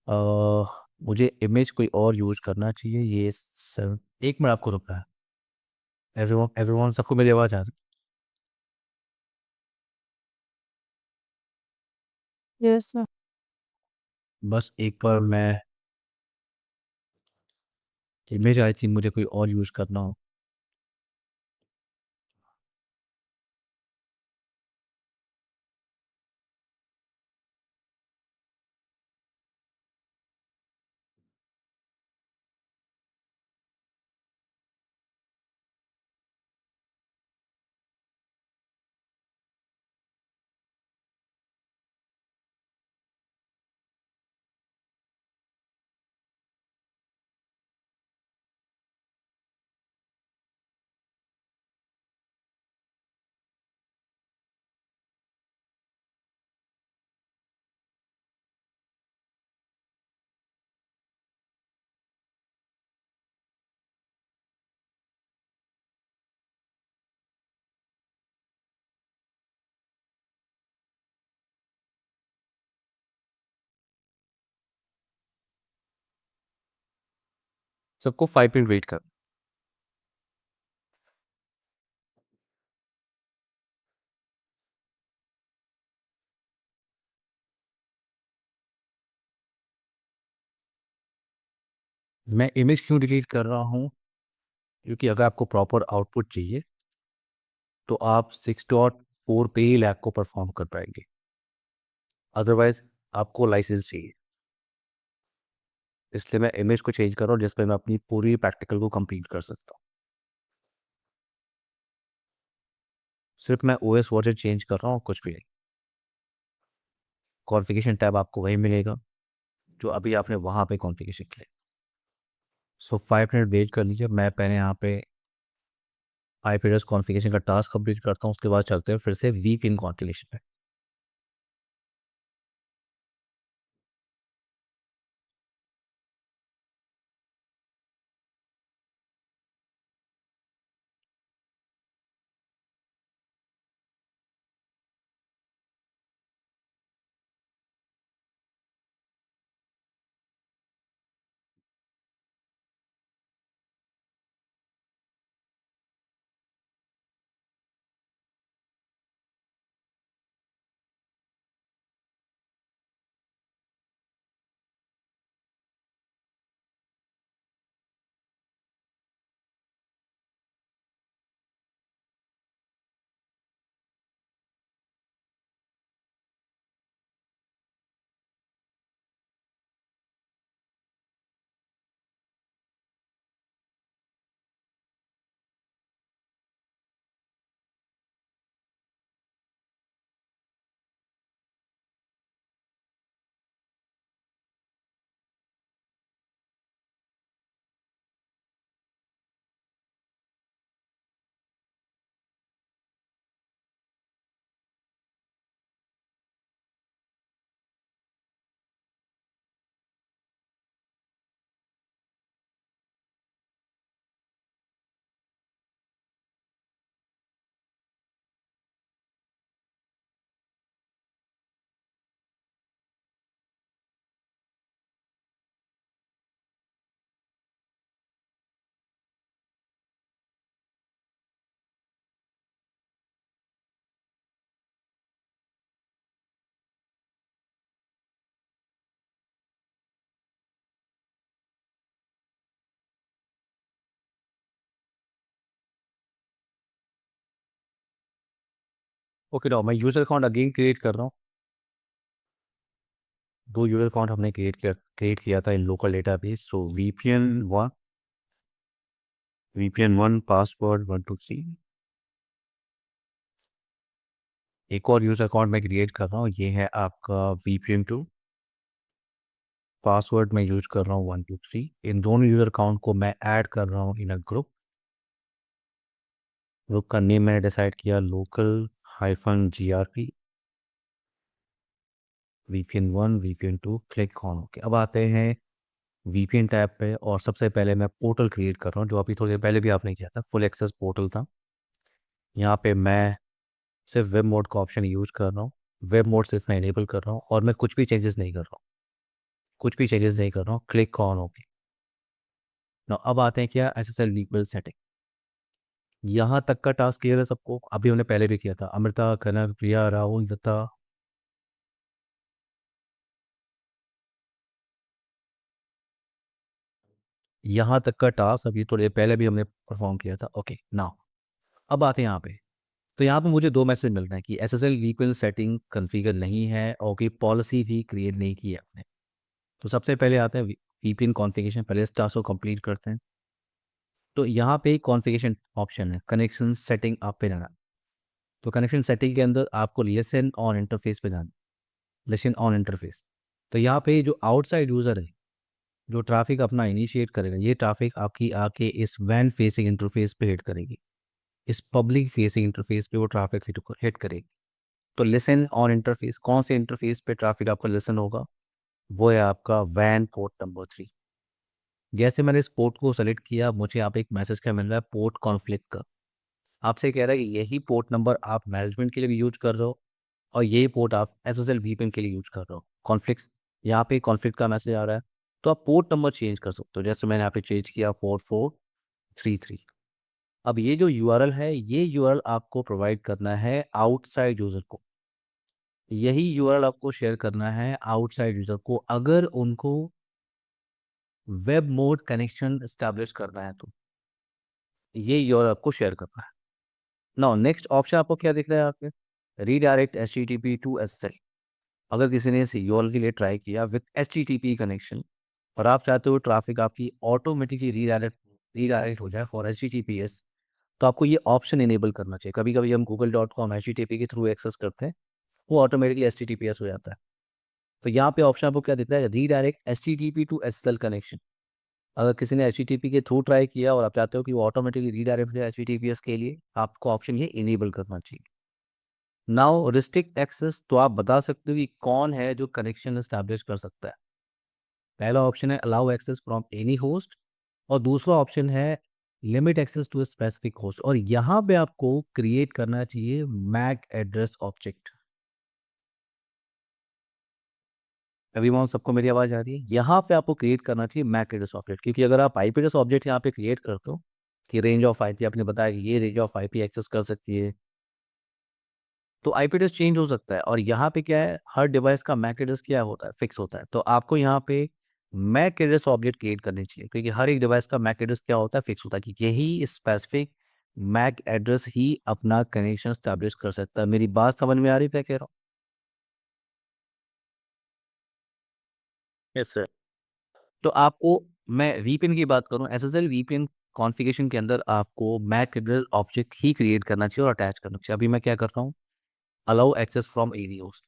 अ, मुझे इमेज कोई और यूज़ करना चाहिए। ये स एक मिनट आपको रुकना है। एवरीवन सबको मेरी आवाज़ आ रही? Yes, sir. बस एक बार मैं इमेज आई थी, मुझे कोई और यूज़ करना हो। सबको 5 मिनट वेट कर। मैं इमेज क्यों डिलीट कर रहा हूँ? क्योंकि अगर आपको प्रॉपर आउटपुट चाहिए तो आप 6.4 पे ही लैब को परफॉर्म कर पाएंगे, अदरवाइज आपको लाइसेंस चाहिए। इसलिए मैं इमेज को चेंज कर रहा हूँ जिस पे मैं अपनी पूरी प्रैक्टिकल को कंप्लीट कर सकता हूँ। सिर्फ मैं ओएस वर्जन चेंज कर रहा हूँ, कुछ भी नहीं। कॉन्फ़िगरेशन टैब आपको वही मिलेगा जो अभी आपने वहाँ पे कॉन्फ़िगरेशन किया। सो 5 मिनट वेट कर लीजिए, मैं पहले यहाँ पे आईपी एड्रेस कॉन्फ़िगरेशन का टास्क कंप्लीट करता हूँ, उसके बाद चलते हैं फिर से वीपीएन कॉन्फ़िगरेशन पे। ओके, नाउ मैं यूज़र अकाउंट अगेन क्रिएट कर रहा हूँ। 2 यूज़र अकाउंट हमने क्रिएट किया था इन लोकल डेटाबेस। सो VPN1 पासवर्ड 123। एक और यूज़र अकाउंट मैं क्रिएट कर रहा हूँ, ये है आपका VPN2, पासवर्ड मैं यूज कर रहा हूँ 123। इन दोनों यूज़र अकाउंट को मैं ऐड कर रहा हूँ इन अ ग्रुप का नेम मैंने डिसाइड किया local -GRP VPN1 VPN2 click on. Okay, अब आते हैं VPN टैब पे और सबसे पहले मैं पोर्टल क्रिएट कर रहा हूँ जो अभी थोड़ी देर पहले भी आपने किया था, फुल एक्सेस पोर्टल था। यहाँ पे मैं सिर्फ वेब मोड का ऑप्शन यूज कर रहा हूँ, वेब मोड सिर्फ मैं इनेबल कर रहा हूँ और मैं कुछ भी चेंजेस नहीं कर रहा हूँ, क्लिक ऑन। ओके, ना अब आते हैं क्या SSL लीगल सेटिंग। यहाँ तक का टास्क क्लियर है सबको? अभी हमने पहले भी किया था, अमृता, कनक, प्रिया, राहुल, दत्ता। यहाँ तक का टास्क अभी थोड़ी देर पहले भी हमने परफॉर्म किया था। ओके, नाउ अब आते हैं यहाँ पे। तो यहाँ पे मुझे 2 मैसेज मिल रहे हैं कि SSL वीपीएन सेटिंग कॉन्फ़िगर नहीं है और कि पॉलिसी भी क्रिएट नहीं की है आपने। तो सबसे पहले आते हैं वीपीएन कॉन्फ़िगरेशन, पहले इस टास्क को कंप्लीट करते हैं। तो यहाँ पे कॉन्फ़िगरेशन ऑप्शन है, कनेक्शन सेटिंग आप पे जाना। तो कनेक्शन सेटिंग के अंदर आपको लिसन ऑन इंटरफेस पे जाना, लिसन ऑन इंटरफेस। तो यहाँ पे जो आउटसाइड यूज़र है, जो ट्रैफिक अपना इनिशिएट करेगा, ये ट्रैफिक आपकी आके इस वैन फेसिंग इंटरफेस पे हिट करेगी, इस पब्लिक फेसिंग इंटरफेस पे वो ट्रैफिक हिट करेगी। तो लिसन ऑन इंटरफेस, कौन से इंटरफेस पे ट्रैफिक आपका लिसन होगा? वो है आपका वैन पोर्ट नंबर 3। जैसे मैंने इस पोर्ट को सेलेक्ट किया, मुझे यहाँ पे एक मैसेज क्या मिल रहा है, पोर्ट कॉन्फ्लिक्ट का। आपसे कह रहा है कि यही पोर्ट नंबर आप मैनेजमेंट के लिए भी यूज कर रहे हो और यही पोर्ट आप SSL वीपीएन के लिए यूज कर रहे हो। कॉन्फ्लिक्ट, यहाँ पे कॉन्फ्लिक्ट का मैसेज आ रहा है। तो आप पोर्ट नंबर चेंज कर सकते हो। जैसे मैंने यहाँ पे चेंज किया 4433। अब ये जो यूआरएल है, ये यूआरएल आपको प्रोवाइड करना है आउटसाइड यूजर को। यही यूआरएल आपको शेयर करना है आउटसाइड यूजर को अगर उनको वेब मोड कनेक्शन एस्टैब्लिश करना है, तो ये यूआरएल आपको शेयर करना है। नाउ नेक्स्ट ऑप्शन आपको क्या दिख रहा है आपके, रीडायरेक्ट HTTP टू SSL। अगर किसी ने इस यूआरएल के लिए ट्राई किया विथ HTTP कनेक्शन और आप चाहते हो ट्रैफिक आपकी ऑटोमेटिकली रीडायरेक्ट हो जाए फॉर HTTPS, तो आपको ये ऑप्शन इनेबल करना चाहिए। कभी कभी हम google.com HTTP के थ्रू एक्सेस करते हैं, वो ऑटोमेटिकली HTTPS हो जाता है। तो यहाँ पे ऑप्शन आपको क्या दिख रहा है, redirect HTTP to SSL connection. अगर किसी ने HTTP के थ्रू ट्राई किया और आप चाहते हो कि वो ऑटोमेटिकली रीडायरेक्ट हो जाए HTTPS के लिए, आपको ऑप्शन ये इनेबल करना चाहिए। नाउ रिस्ट्रिक्ट एक्सेस, तो आप बता सकते हो कि कौन है जो कनेक्शन एस्टैब्लिश कर सकता है। पहला ऑप्शन है allow access from any host और दूसरा ऑप्शन है limit access to specific host. और यहाँ पे आपको क्रिएट करना चाहिए मैक एड्रेस ऑब्जेक्ट। अभी वहाँ सबको मेरी आवाज आ रही है? यहाँ पे आपको क्रिएट करना चाहिए मैक एड्रेस ऑब्जेक्ट, क्योंकि अगर आप आईपी एड्रेस ऑब्जेक्ट यहाँ पे क्रिएट करते हो कि रेंज ऑफ आईपी, आपने बताया कि ये रेंज ऑफ आईपी एक्सेस कर सकती है, तो आईपी एड्रेस चेंज हो सकता है। और यहाँ पे क्या है, हर डिवाइस का मैक एड्रेस क्या होता है, फिक्स होता है। तो आपको यहाँ पे मैक एड्रेस ऑब्जेक्ट क्रिएट करनी चाहिए, क्योंकि हर एक डिवाइस का मैक एड्रेस क्या होता है, फिक्स होता है, कि यही स्पेसिफिक मैक एड्रेस ही अपना कनेक्शन स्टैब्लिश कर सकता है। मेरी बात समझ में आ रही है क्या कह रहा हूँ? Yes, sir. तो आपको मैं VPN की बात करूं, SSL VPN कॉन्फ़िगरेशन के अंदर आपको मैक एड्रेस ऑब्जेक्ट ही क्रिएट करना चाहिए और अटैच करना चाहिए। अभी मैं क्या करता हूं, allow access from any host,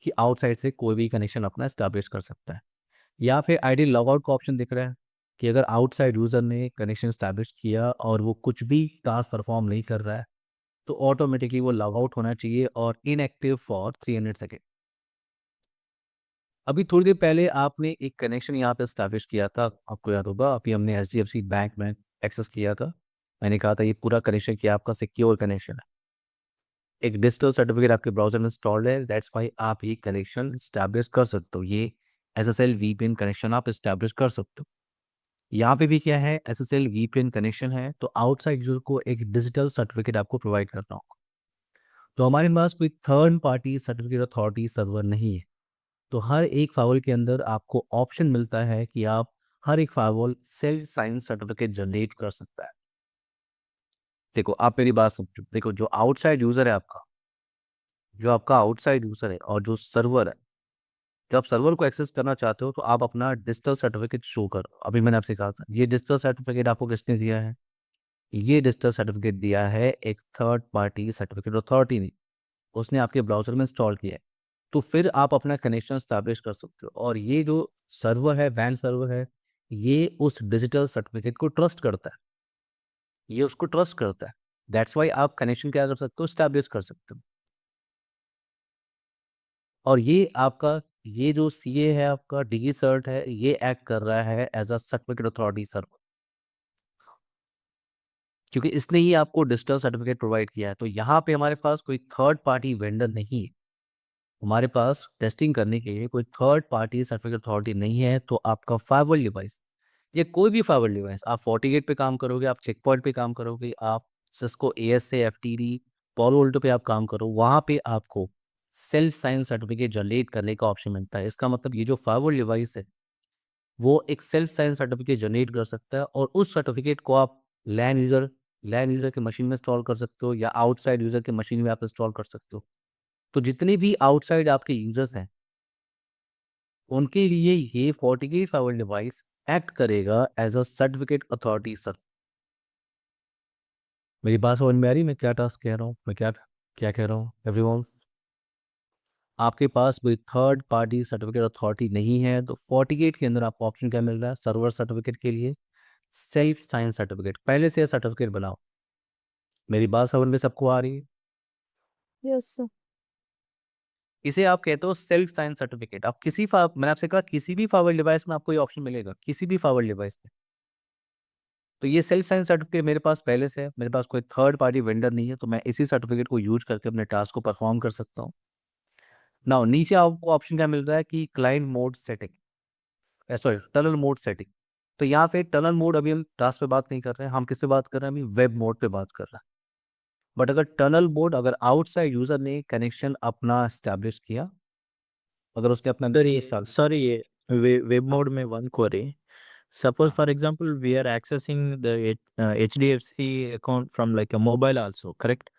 कि आउटसाइड से कोई भी कनेक्शन अपना एस्टैब्लिश कर सकता है। या फिर आईडी लॉगआउट का ऑप्शन दिख रहा है कि अगर आउटसाइड यूजर ने कनेक्शन एस्टैब्लिश किया और वो कुछ भी टास्क परफॉर्म नहीं कर रहा है, तो ऑटोमेटिकली वो लॉग आउट होना चाहिए और इनएक्टिव फॉर 300 सेकेंड। अभी थोड़ी देर पहले आपने एक कनेक्शन यहाँ पे एस्टैब्लिश किया था, आपको याद होगा, अभी हमने HDFC बैंक में एक्सेस किया था। मैंने कहा था ये पूरा कनेक्शन क्या आपका सिक्योर कनेक्शन है, एक डिजिटल सर्टिफिकेट आपके ब्राउजर में इंस्टॉल्ड है, दैट्स वाई आप ये कनेक्शन एस्टैब्लिश कर सकते हो। ये SSL VPN कनेक्शन आप एस्टैब्लिश कर सकते हो। यहाँ पे भी क्या है, SSL VPN कनेक्शन है, तो आउटसाइड यूजर को एक डिजिटल सर्टिफिकेट आपको प्रोवाइड करना होगा। तो हमारे पास कोई third party certificate authority server नहीं है। तो हर एक फाइल के अंदर आपको ऑप्शन मिलता है कि आप हर एक file self sign certificate generate कर सकता है। देखो आप मेरी बात समझो, देखो जो आउटसाइड यूजर है आपका, जो आपका आउटसाइड यूजर है और जो सर्वर है, जब आप सर्वर को एक्सेस करना चाहते हो तो आप अपना डिजिटल सर्टिफिकेट शो करो। अभी मैंने आपसे कहा था ये डिजिटल सर्टिफिकेट आपको किसने दिया है, ये डिजिटल सर्टिफिकेट दिया है एक थर्ड पार्टी सर्टिफिकेट अथॉरिटी ने, उसने आपके ब्राउजर में इंस्टॉल किया है। तो फिर आप अपना कनेक्शन स्टैब्लिश कर सकते हो। और ये जो सर्वर है, वैन सर्वर है, ये उस डिजिटल सर्टिफिकेट को ट्रस्ट करता है, ये उसको ट्रस्ट करता है। दैट्स वाई आप कनेक्शन क्या कर सकते हो, स्टैब्लिश कर सकते हो। और ये आपका, ये जो CA है आपका, DigiCert है, ये एक्ट कर रहा है as a certificate authority server, क्योंकि इसने ही आपको डिजिटल सर्टिफिकेट प्रोवाइड किया है। तो यहाँ पे हमारे पास कोई थर्ड पार्टी वेंडर नहीं है, हमारे पास टेस्टिंग करने के लिए कोई थर्ड पार्टी सर्टिफिकेट अथॉरिटी नहीं है। तो आपका फायरवॉल डिवाइस, ये कोई भी फायरवॉल डिवाइस, आप FortiGate पे काम करोगे, आप चेक पॉइंट पे काम करोगे, आप Cisco ASA FTD Paulo Alto पे आप काम करो, वहाँ पे आपको सेल्फ साइन सर्टिफिकेट जनरेट करने का ऑप्शन मिलता है। इसका मतलब ये जो फायरवॉल डिवाइस है, वो एक सेल्फ साइन सर्टिफिकेट जनरेट कर सकता है और उस सर्टिफिकेट को आप लैन यूजर के मशीन में इंस्टॉल कर सकते हो या आउटसाइड यूजर के मशीन में आप इंस्टॉल कर सकते हो। तो जितने भी आउटसाइड आपके यूजर्स हैं, उनके लिए ये FortiGate फाइरवॉल डिवाइस एक्ट करेगा as a certificate authority sir. मेरी बात समझ में आ रही, मैं क्या टास्क कह रहा हूँ, मैं क्या क्या कह रहा हूँ एवरीवन? आपके पास कोई थर्ड पार्टी सर्टिफिकेट अथॉरिटी नहीं है, तो FortiGate के अंदर आपको ऑप्शन क्या मिल रहा है, सर्वर सर्टिफिकेट के लिए सेल्फ साइन सर्टिफिकेट, पहले से सर्टिफिकेट बनाओ। मेरी बात समझ में सबको आ रही है? Yes, sir. इसे आप कहते हो सेल्फ साइन सर्टिफिकेट। आप किसी मैंने आपसे कहा किसी भी फाइरवॉल डिवाइस में आपको ये ऑप्शन मिलेगा, किसी भी फाइरवॉल डिवाइस में। तो ये सेल्फ साइन सर्टिफिकेट मेरे पास पहले से है, मेरे पास कोई थर्ड पार्टी वेंडर नहीं है, तो मैं इसी सर्टिफिकेट को यूज करके अपने टास्क को परफॉर्म कर सकता हूँ। नाउ नीचे आपको ऑप्शन क्या मिल रहा है कि client mode setting, sorry tunnel mode setting. तो यहाँ पे टनल मोड अभी हम टास्क पे बात नहीं कर रहे हैं, हम किस पे बात कर रहे हैं, अभी वेब मोड पे बात कर रहे हैं। बट अगर टनल मोड, अगर आउटसाइड यूजर ने कनेक्शन अपना एस्टैब्लिश किया, अगर उसने अपना Sorry, web mode में one query. Suppose, हाँ, for example, we are accessing the HDFC account from like a mobile also, correct?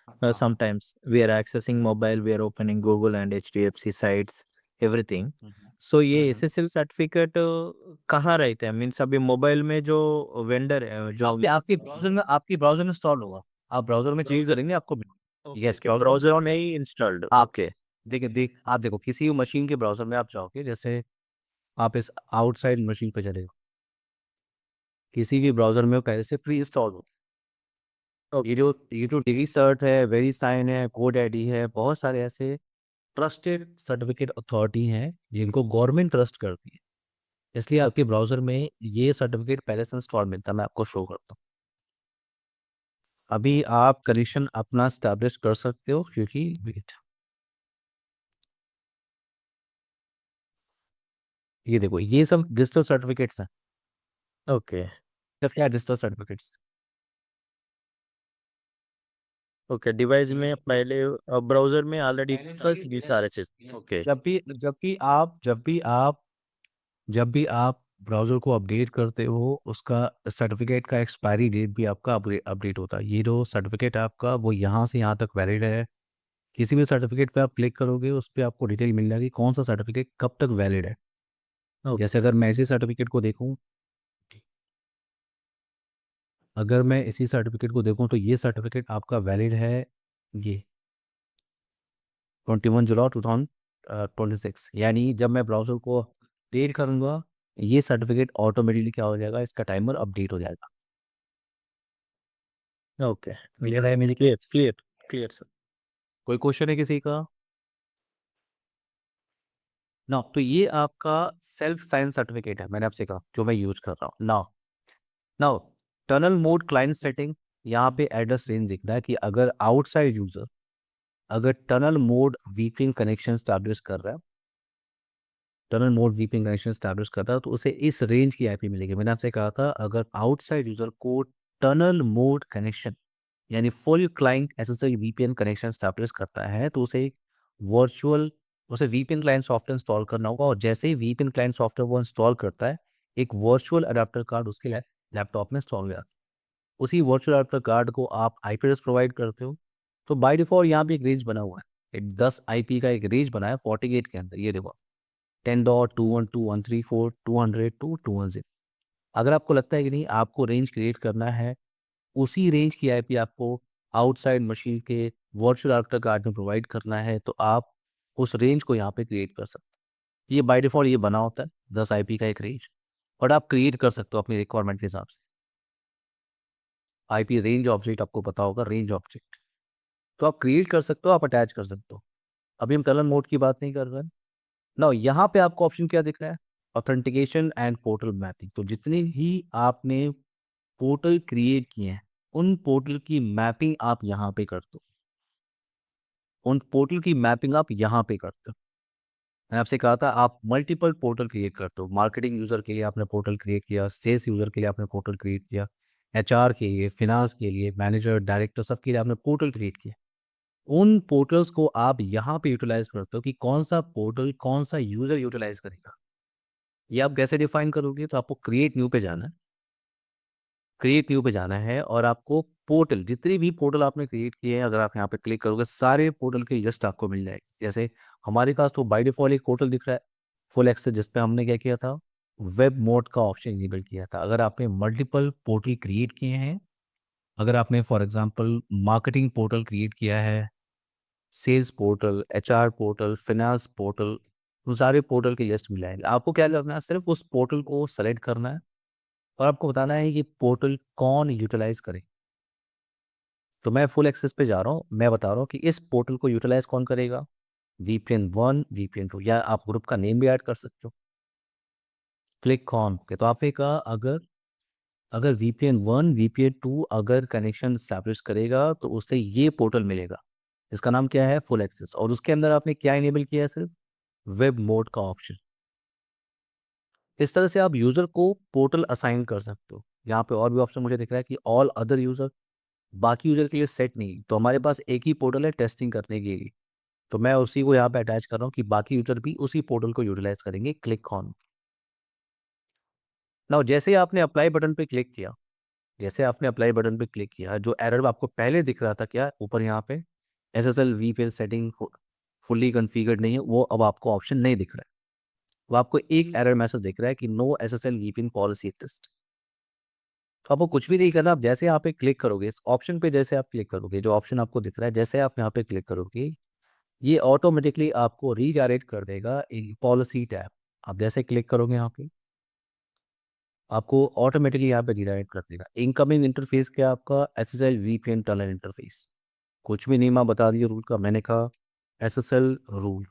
हाँ, Sometimes we are accessing mobile, we are opening Google and HDFC sites, everything. Hmm, So ये हम्म। SSL certificate कहाँ रहते हैं? Means अभी mobile में जो vendor है जो आपकी ब्राउजर में इंस्टॉल होगा, आप ब्राउजर में चेंज करेंगे आपको यस ब्राउजर में ही इंस्टॉल्ड। आपके आप देखो किसी भी मशीन के ब्राउजर में आप जाओगे, जैसे आप इस आउटसाइड मशीन पे चले जाओ, किसी भी ब्राउजर में वो पहले से प्री इंस्टॉल हो। ये जो डिगी सर्ट है, वेरी साइन है, कोड आईडी है, बहुत सारे ऐसे ट्रस्टेड सर्टिफिकेट अथॉरिटी हैं जिनको गवर्नमेंट ट्रस्ट करती है, इसलिए आपके ब्राउजर में ये सर्टिफिकेट पहले से इंस्टॉल मिलता है। मैं आपको शो करता हूँ। अभी आप कनेक्शन अपना स्टैब्लिश कर सकते हो, क्योंकि वेट, ये देखो ये सब डिजिटल सर्टिफिकेट्स हैं। ओके क्या डिजिटल सर्टिफिकेट्स? ओके, डिवाइस में पहले ब्राउजर में ऑलरेडी ये सारे चीज। ओके जब भी आप ब्राउज़र को अपडेट करते हो, उसका सर्टिफिकेट का एक्सपायरी डेट भी आपका अपडेट होता है। ये जो सर्टिफिकेट है आपका, वो यहाँ से यहाँ तक वैलिड है। किसी भी सर्टिफिकेट पे आप क्लिक करोगे, उस पे आपको डिटेल मिल जाएगी कौन सा सर्टिफिकेट कब तक वैलिड है। ओके जैसे अगर मैं इसी सर्टिफिकेट को देखूँ, तो ये सर्टिफिकेट आपका वैलिड है, ये 21 जुलाई 2026। यानी जब मैं ब्राउज़र को अपडेट करूँगा, ये सर्टिफिकेट ऑटोमेटिकली क्या हो जाएगा, इसका टाइमर अपडेट हो जाएगा। ओके, क्लियर है मेरी? Clear clear clear sir. कोई क्वेश्चन है किसी का? ना, तो ये आपका सेल्फ साइन सर्टिफिकेट है, मैंने आपसे कहा, जो मैं यूज कर रहा हूँ। Now now tunnel mode client setting, यहाँ पे एड्रेस रेंज दिख रहा है कि अगर आउटसाइड यूजर अगर tunnel mode VPN connection establish कर रहा है, तो उसे इस रेंज की आईपी मिलेगी। मैंने आपसे कहा था, अगर आउटसाइड यूजर को टनल मोड कनेक्शन यानी full client SSL VPN connection establish करता है, तो उसे वीपीएन क्लाइंट सॉफ्टवेयर इंस्टॉल करना होगा। और जैसे ही वीपीएन क्लाइंट सॉफ्टवेयर वो इंस्टॉल करता है, एक वर्चुअल अडाप्टर कार्ड उसके लैपटॉप में इंस्टॉल हो जाता है। उसी वर्चुअल अडाप्टर कार्ड को आप आईपी एड्रेस प्रोवाइड करते हो, तो बाय डिफॉल्ट यहाँ पे एक रेंज बना हुआ है, एक 10 आईपी का एक रेंज बना है 48 के अंदर। ये देखो 10.212.134.200 अगर आपको लगता है कि नहीं, आपको रेंज क्रिएट करना है, उसी रेंज की आईपी आपको आउटसाइड मशीन के वर्चुअल अडाप्टर कार्ड में प्रोवाइड करना है, तो आप उस रेंज को यहाँ पे क्रिएट कर सकते हैं। ये बाय डिफॉल्ट ये बना होता है 10 आईपी का एक रेंज, और आप क्रिएट कर सकते हो अपनी रिक्वायरमेंट के हिसाब से। आईपी रेंज ऑब्जेक्ट आपको पता होगा, रेंज ऑब्जेक्ट तो आप क्रिएट कर सकते हो, आप अटैच कर सकते हो। अभी हम टनल मोड की बात नहीं कर रहे हैं ना। यहाँ पे आपको ऑप्शन क्या दिख रहा है, ऑथेंटिकेशन एंड पोर्टल मैपिंग। तो जितने भी आपने पोर्टल क्रिएट किए हैं, उन पोर्टल की मैपिंग आप यहाँ पे करते हो, मैंने आपसे कहा था आप मल्टीपल पोर्टल क्रिएट करते हो। मार्केटिंग यूजर के लिए आपने पोर्टल क्रिएट किया, सेल्स यूजर के लिए आपने पोर्टल क्रिएट किया, एचआर के लिए, फिनांस के लिए, मैनेजर, डायरेक्टर, सबके लिए आपने पोर्टल क्रिएट किया। उन पोर्टल्स को आप यहाँ पे यूटिलाइज करते हो कि कौन सा पोर्टल कौन सा यूजर यूटिलाइज करेगा। ये आप कैसे डिफाइन करोगे, तो आपको क्रिएट न्यू पे जाना है, और आपको पोर्टल, जितने भी पोर्टल आपने क्रिएट किए हैं, अगर आप यहाँ पे क्लिक करोगे, सारे पोर्टल की लिस्ट आपको मिल जाएगी। जैसे हमारे पास तो बाय डिफॉल्ट एक पोर्टल दिख रहा है फुल एक्सेस, जिसपे हमने क्या किया था, वेब मोड का ऑप्शन इनेबल किया था। अगर आपने मल्टीपल पोर्टल क्रिएट किए हैं, अगर आपने for example marketing portal create किया है, sales portal, HR portal, finance portal, उन सारे पोर्टल की लिस्ट मिल जाएगी। आपको क्या करना है, सिर्फ उस पोर्टल को सेलेक्ट करना है और आपको बताना है कि पोर्टल कौन यूटिलाइज करे। तो मैं फुल एक्सेस पे जा रहा हूँ, मैं बता रहा हूँ कि इस पोर्टल को यूटिलाइज कौन करेगा, VPN 1, VPN 2, या आप ग्रुप का नेम भी ऐड कर सकते हो। क्लिक ऑन के, तो आपने कहा अगर अगर VPN 1, VPN 2 अगर कनेक्शन स्टैब्लिश करेगा, तो उससे ये पोर्टल मिलेगा। इसका नाम क्या है, फुल एक्सेस। और उसके अंदर आपने क्या इनेबल किया है, सिर्फ वेब मोड का ऑप्शन। इस तरह से आप यूज़र को पोर्टल असाइन कर सकते हो। यहाँ पे और भी ऑप्शन मुझे दिख रहा है कि ऑल अदर यूज़र, बाकी यूज़र के लिए सेट नहीं। तो हमारे पास एक ही पोर्टल है टेस्टिंग करने के लिए, तो मैं उसी को यहाँ पे अटैच कर रहा हूँ कि बाकी यूज़र भी उसी पोर्टल को यूटिलाइज़ करेंगे। Click on. नाउ जैसे ही आपने अप्लाई बटन पे क्लिक किया, जैसे आपने अप्लाई बटन पे क्लिक किया, जो एरर आपको पहले दिख रहा था क्या ऊपर यहाँ पे SSL VPN setting fully configured नहीं है, वो अब आपको ऑप्शन नहीं दिख रहा है। वो आपको एक एरर मैसेज दिख रहा है कि no SSL VPN policy test. तो आपको कुछ भी नहीं करना, आप जैसे यहाँ पे क्लिक करोगे इस ऑप्शन पे, जैसे आप क्लिक करोगे जो ऑप्शन आपको दिख रहा है, जैसे आप यहाँ पे क्लिक करोगे ये ऑटोमेटिकली आपको रीडायरेक्ट कर देगा एक पॉलिसी टैब। आप जैसे क्लिक करोगे यहाँ पे आपको ऑटोमेटिकली यहाँ पे रीडायरेक्ट कर देगा। इनकमिंग इंटरफेस क्या है आपका SSL VPN टनल इंटरफेस। कुछ भी नहीं मैं बता दिया रूल का, मैंने कहा SSL rule.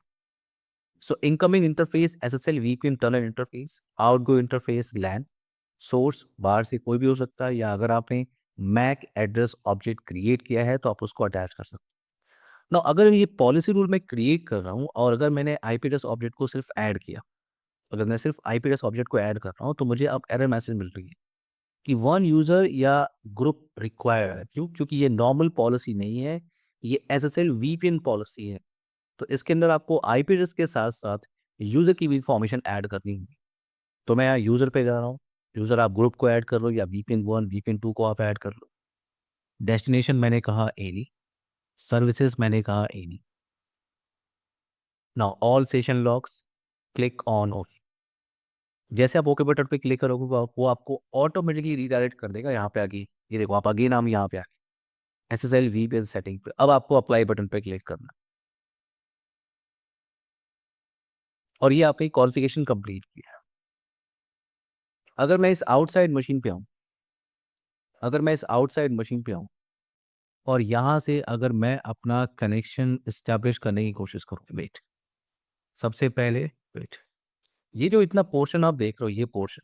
So incoming interface SSL VPN tunnel interface, outgo interface LAN, source बाहर से कोई भी हो सकता है, या अगर आपने मैक एड्रेस ऑब्जेक्ट क्रिएट किया है तो आप उसको अटैच कर सकते हो। ना अगर ये पॉलिसी रूल मैं क्रिएट कर रहा हूँ और अगर मैंने IP एड्रेस ऑब्जेक्ट को सिर्फ ऐड किया, अगर मैं सिर्फ IP एड्रेस ऑब्जेक्ट को ऐड कर रहा हूँ तो मुझे अब एरर मैसेज मिल रही है कि वन यूजर या ग्रुप रिक्वायर्ड है। क्यों? क्योंकि ये नॉर्मल पॉलिसी नहीं है, ये SSL VPN पॉलिसी है। तो इसके अंदर आपको IP एड्रेस के साथ साथ यूजर की भी इंफॉर्मेशन ऐड करनी होगी। तो मैं यहाँ यूजर पे जा रहा हूँ, यूजर आप ग्रुप को ऐड कर लो या VPN 1 VPN 2 को आप ऐड कर लो। डेस्टिनेशन मैंने कहा एनी, सर्विसेज मैंने कहा any. Now all session logs, click on okay. जैसे आप ओके बटन पे क्लिक करोगे वो आपको ऑटोमेटिकली रीडायरेक्ट कर देगा यहाँ पे आगे। ये देखो आप अगेन हम यहाँ पे आ गए SSL VPN सेटिंग पे। अब आपको अप्लाई बटन पे क्लिक करना और ये आपकी कॉन्फ़िगरेशन कंप्लीट किया। अगर मैं इस आउटसाइड मशीन पे आऊँ, अगर मैं इस आउटसाइड मशीन पे आऊँ और यहाँ से अगर मैं अपना कनेक्शन एस्टैब्लिश करने की कोशिश करूँ, वेट, सबसे पहले वेट, ये जो इतना पोर्शन आप देख रहे हो, ये पोर्शन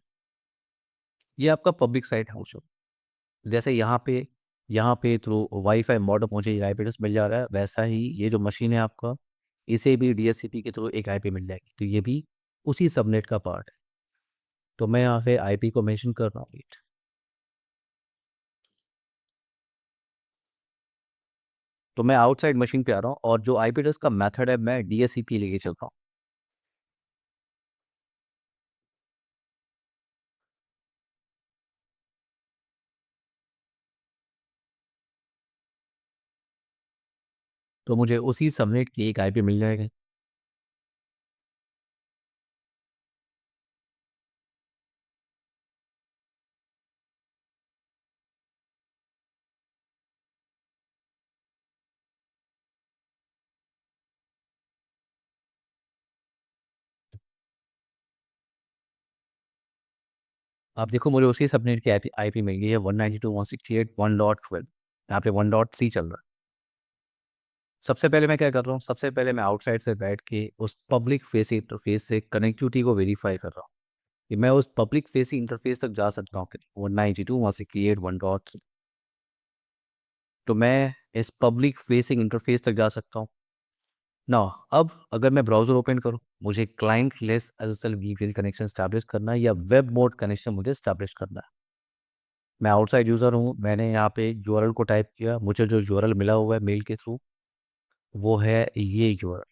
ये आपका पब्लिक साइट है। जैसे यहाँ पे थ्रू वाईफाई मॉडेम मुझे एक IP एड्रेस मिल जा रहा है, वैसा ही ये जो मशीन है आपका, इसे भी DHCP के थ्रू एक IP मिल जाएगी। तो ये भी उसी सबनेट का पार्ट है। तो मैं यहाँ पे IP को मेंशन कर रहा हूँ, वेट। तो मैं आउटसाइड मशीन पे आ रहा हूँ और जो IP एड्रेस का मेथड है मैं DHCP लेके चल रहा हूँ। तो मुझे उसी सबनेट की एक IP मिल जाएगी। आप देखो मुझे उसी सबनेट की IP मिल गई है 192.168.1.12। यहाँ पे 1.3 चल रहा है। सबसे पहले मैं क्या कर रहा हूँ, सबसे पहले मैं आउटसाइड से बैठ के उस पब्लिक फेसिंग इंटरफेस से कनेक्टिविटी को वेरीफाई कर रहा हूँ कि मैं उस पब्लिक फेसिंग इंटरफेस तक जा सकता हूँ 192.168.1.3। तो मैं इस पब्लिक फेसिंग इंटरफेस तक जा सकता हूँ ना। अब अगर मैं ब्राउज़र ओपन करूँ, मुझे client less SSL VPN connection establish करना है या वेब मोड कनेक्शन मुझे स्टैब्लिश करना है। मैं आउटसाइड यूज़र हूँ, मैंने यहाँ पे URL को टाइप किया, मुझे जो URL मिला हुआ है मेल के थ्रू वो है ये URL।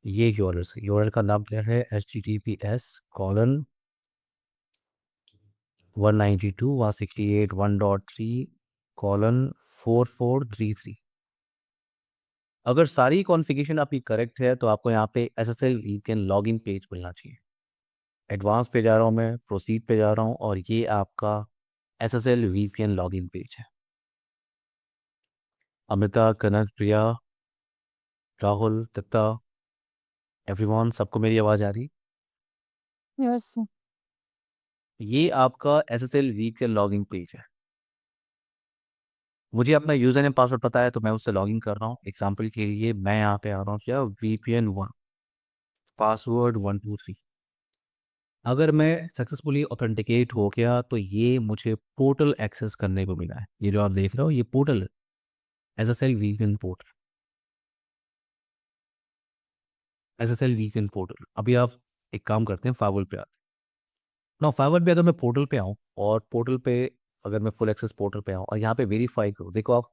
ये URL का नाम क्या है, https://192.168.1.3:4433। अगर सारी कॉन्फ़िगरेशन आपकी करेक्ट है तो आपको यहाँ पे SSL VPN लॉगिन पेज मिलना चाहिए। एडवांस पे जा रहा हूँ मैं, प्रोसीड पे जा रहा हूँ और ये आपका SSL VPN लॉगिन पेज है। अमृता, कनक, प्रिया, राहुल, दत्ता, एवरीवन, सबको मेरी आवाज़ आ रही? Yes, sir. ये आपका SSL VPN लॉगिन पेज है। मुझे अपना यूज़र नेम पासवर्ड पता है तो मैं उससे लॉगिन कर रहा हूँ। एग्जांपल के लिए मैं यहाँ पे आ रहा हूँ क्या, VPN 1 पासवर्ड 123। अगर मैं सक्सेसफुली ऑथेंटिकेट हो गया तो ये मुझे पोर्टल एक्सेस करने को मिला है। ये जो आप देख रहे हो ये पोर्टल है, SSL VPN portal, SSL VPN portal. अभी आप एक काम करते हैं, फाइवर पे आते हैं ना। फाइवर पे अगर मैं पोर्टल पे आऊँ और पोर्टल पे अगर मैं फुल एक्सेस पोर्टल पे आऊँ और यहाँ पे वेरीफाई करूँ, देखो आप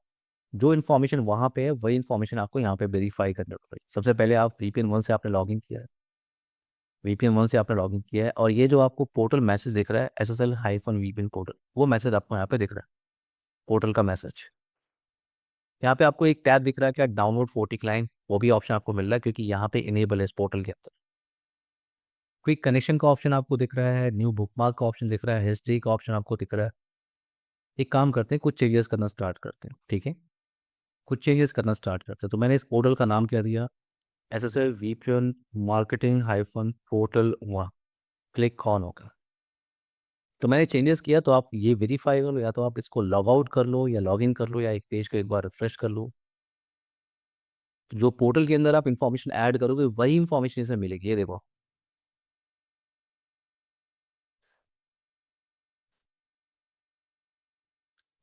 जो इन्फॉर्मेशन वहाँ पे है वही इन्फॉर्मेशन आपको यहाँ पे वेरीफाई करनी पड़ेगी। सबसे पहले आप VPN 1 से आपने लॉगिन किया है, VPN 1 से आपने लॉगिन किया है, और ये जो आपको पोर्टल मैसेज दिख रहा है SSL-VPN पोर्टल, वो मैसेज आपको यहाँ पे दिख रहा है, पोर्टल का मैसेज। यहाँ पे आपको एक टैब दिख रहा है क्या, डाउनलोड 40 क्लाइंट, वो भी ऑप्शन आपको मिल रहा है क्योंकि यहाँ पे इनेबल है इस पोर्टल के अंदर। क्विक कनेक्शन का ऑप्शन आपको दिख रहा है, न्यू बुकमार्क का ऑप्शन दिख रहा है, हिस्ट्री का ऑप्शन आपको दिख रहा है। एक काम करते हैं, कुछ चेंजेस करना स्टार्ट करते हैं, ठीक है, कुछ चेंजेस करना स्टार्ट करते हैं। तो मैंने इस पोर्टल का नाम क्या दिया, SSL-VPN marketing hyphen portal 1, click on होगा। तो मैंने चेंजेस किया, तो आप ये वेरीफाई कर लो, या तो आप इसको लॉग आउट कर लो या लॉग इन कर लो, या एक पेज को एक बार रिफ्रेश कर लो। तो जो पोर्टल के अंदर आप इन्फॉर्मेशन ऐड करोगे वही इन्फॉर्मेशन इसमें मिलेगी। ये देखो,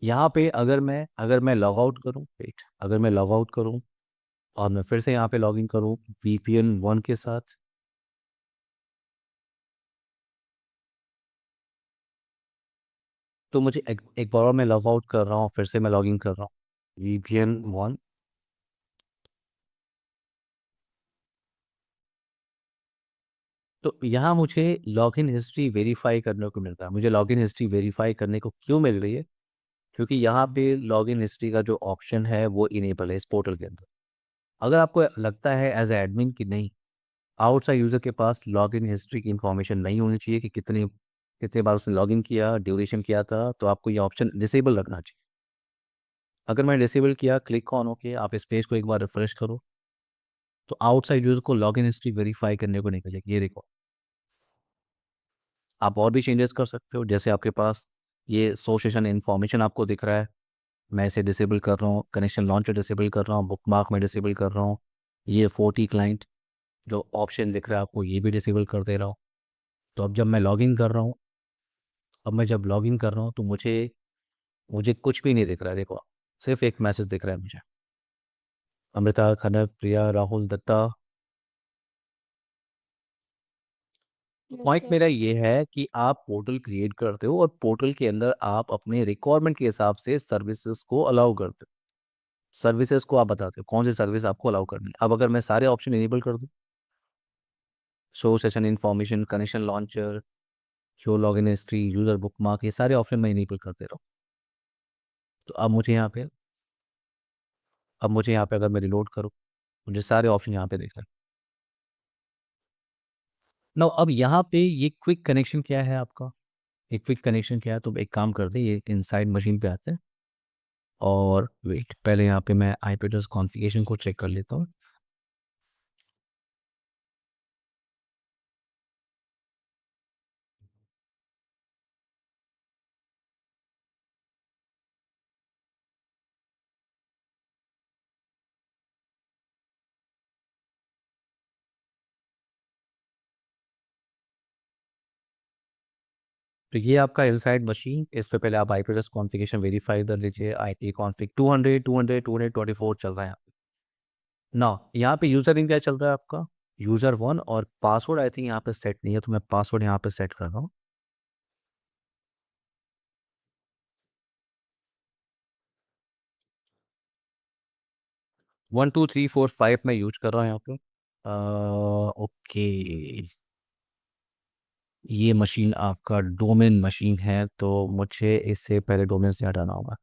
यहाँ पे अगर मैं लॉग आउट करूँ, वेट, अगर मैं लॉग आउट करूँ और मैं फिर से यहाँ पे लॉग इन करूँ VPN 1 के साथ, तो मुझे एक बार और मैं लॉग आउट कर रहा हूँ, फिर से मैं लॉग इन कर रहा हूँ VPN 1, तो यहाँ मुझे लॉगिन हिस्ट्री वेरीफाई करने को मिल रहा है। मुझे लॉगिन हिस्ट्री वेरीफाई करने को क्यों मिल रही है, क्योंकि यहाँ पे लॉगिन हिस्ट्री का जो ऑप्शन है वो इनेबल है इस पोर्टल के अंदर। अगर आपको लगता है एज ए एडमिन कि नहीं, आउटसाइड यूजर के पास लॉगिन हिस्ट्री की इंफॉर्मेशन नहीं होनी चाहिए कि कितने कितने बार उसने लॉगिन किया, ड्यूरेशन किया था, तो आपको ये ऑप्शन डिसेबल रखना चाहिए। अगर मैंने डिसेबल किया, क्लिक ऑन होके आप इस पेज को एक बार रिफ्रेश करो, तो आउटसाइड यूजर को लॉगिन हिस्ट्री वेरीफाई करने को नहीं मिलेगी। ये देखो, आप और भी चेंजेस कर सकते हो, जैसे आपके पास ये शो सेशन इन्फॉर्मेशन आपको दिख रहा है, मैं इसे डिसेबल कर रहा हूँ, कनेक्शन लॉन्चर डिसेबल कर रहा हूँ, बुकमार्क में डिसेबल कर रहा हूँ, ये 40 क्लाइंट जो ऑप्शन दिख रहा है आपको, ये भी डिसेबल कर दे रहा हूँ। तो अब जब मैं लॉगिन कर रहा हूँ, तो मुझे मुझे कुछ भी नहीं दिख रहा है। देखो, सिर्फ एक मैसेज दिख रहा है मुझे, अमृता, खनव, Priya, Rahul, Datta. Yes, point sir. मेरा ये है कि आप पोर्टल क्रिएट करते हो और पोर्टल के अंदर आप अपने रिक्वायरमेंट के हिसाब से सर्विसेज को अलाउ करते हो। सर्विसेज को आप बताते हो कौन सी सर्विस आपको अलाउ करनी है। अब अगर मैं सारे ऑप्शन इनेबल कर दूं, show session information, connection launcher, show login history, user bookmark, ये सारे ऑप्शन मैं इनेबल कर दे रहा हूँ, तो अब मुझे यहाँ पे अगर मैं रिलोड करूँ, मुझे सारे ऑप्शन यहाँ पे दिख रहे हैं। ना अब यहाँ पे ये क्विक कनेक्शन क्या है आपका, एक क्विक कनेक्शन क्या है, तो एक काम करते हैं, ये इनसाइड मशीन पे आते हैं और वेट, पहले यहाँ पे मैं IP एड्रेस कॉन्फ़िगरेशन को चेक कर लेता हूँ। तो ये आपका इनसाइड मशीन, इस पे पहले आप IP एड्रेस कॉन्फ़िगरेशन वेरीफाई कर लीजिए। IP कॉन्फ़िग 200 200 224 चल रहा है यहाँ पे ना। यहाँ पे यूज़र नेम क्या चल रहा है आपका, user1, और पासवर्ड आई थिंक यहाँ पे सेट नहीं है, तो मैं पासवर्ड यहाँ पे सेट कर रहा हूँ। 1 2 3 4 5 मैं यूज कर रहा हूँ यहाँ पे। ओके, ये मशीन आपका डोमेन मशीन है, तो मुझे इससे पहले डोमेन से हटाना होगा।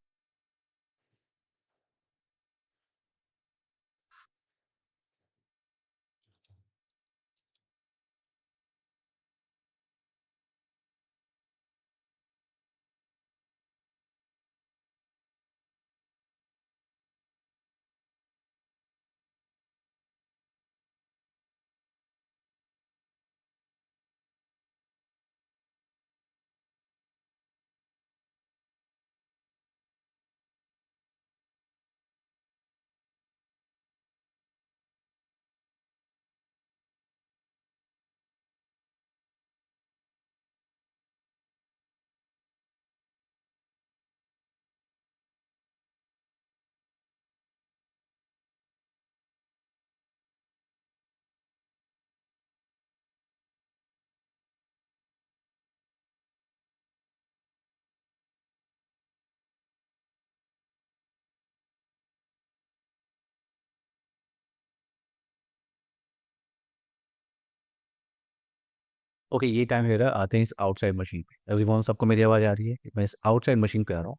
ओके, ये टाइम है रहा, आते हैं इस आउटसाइड मशीन पे। एवरीवन, सबको मेरी आवाज़ आ रही है? मैं इस आउटसाइड मशीन पे आ रहा हूँ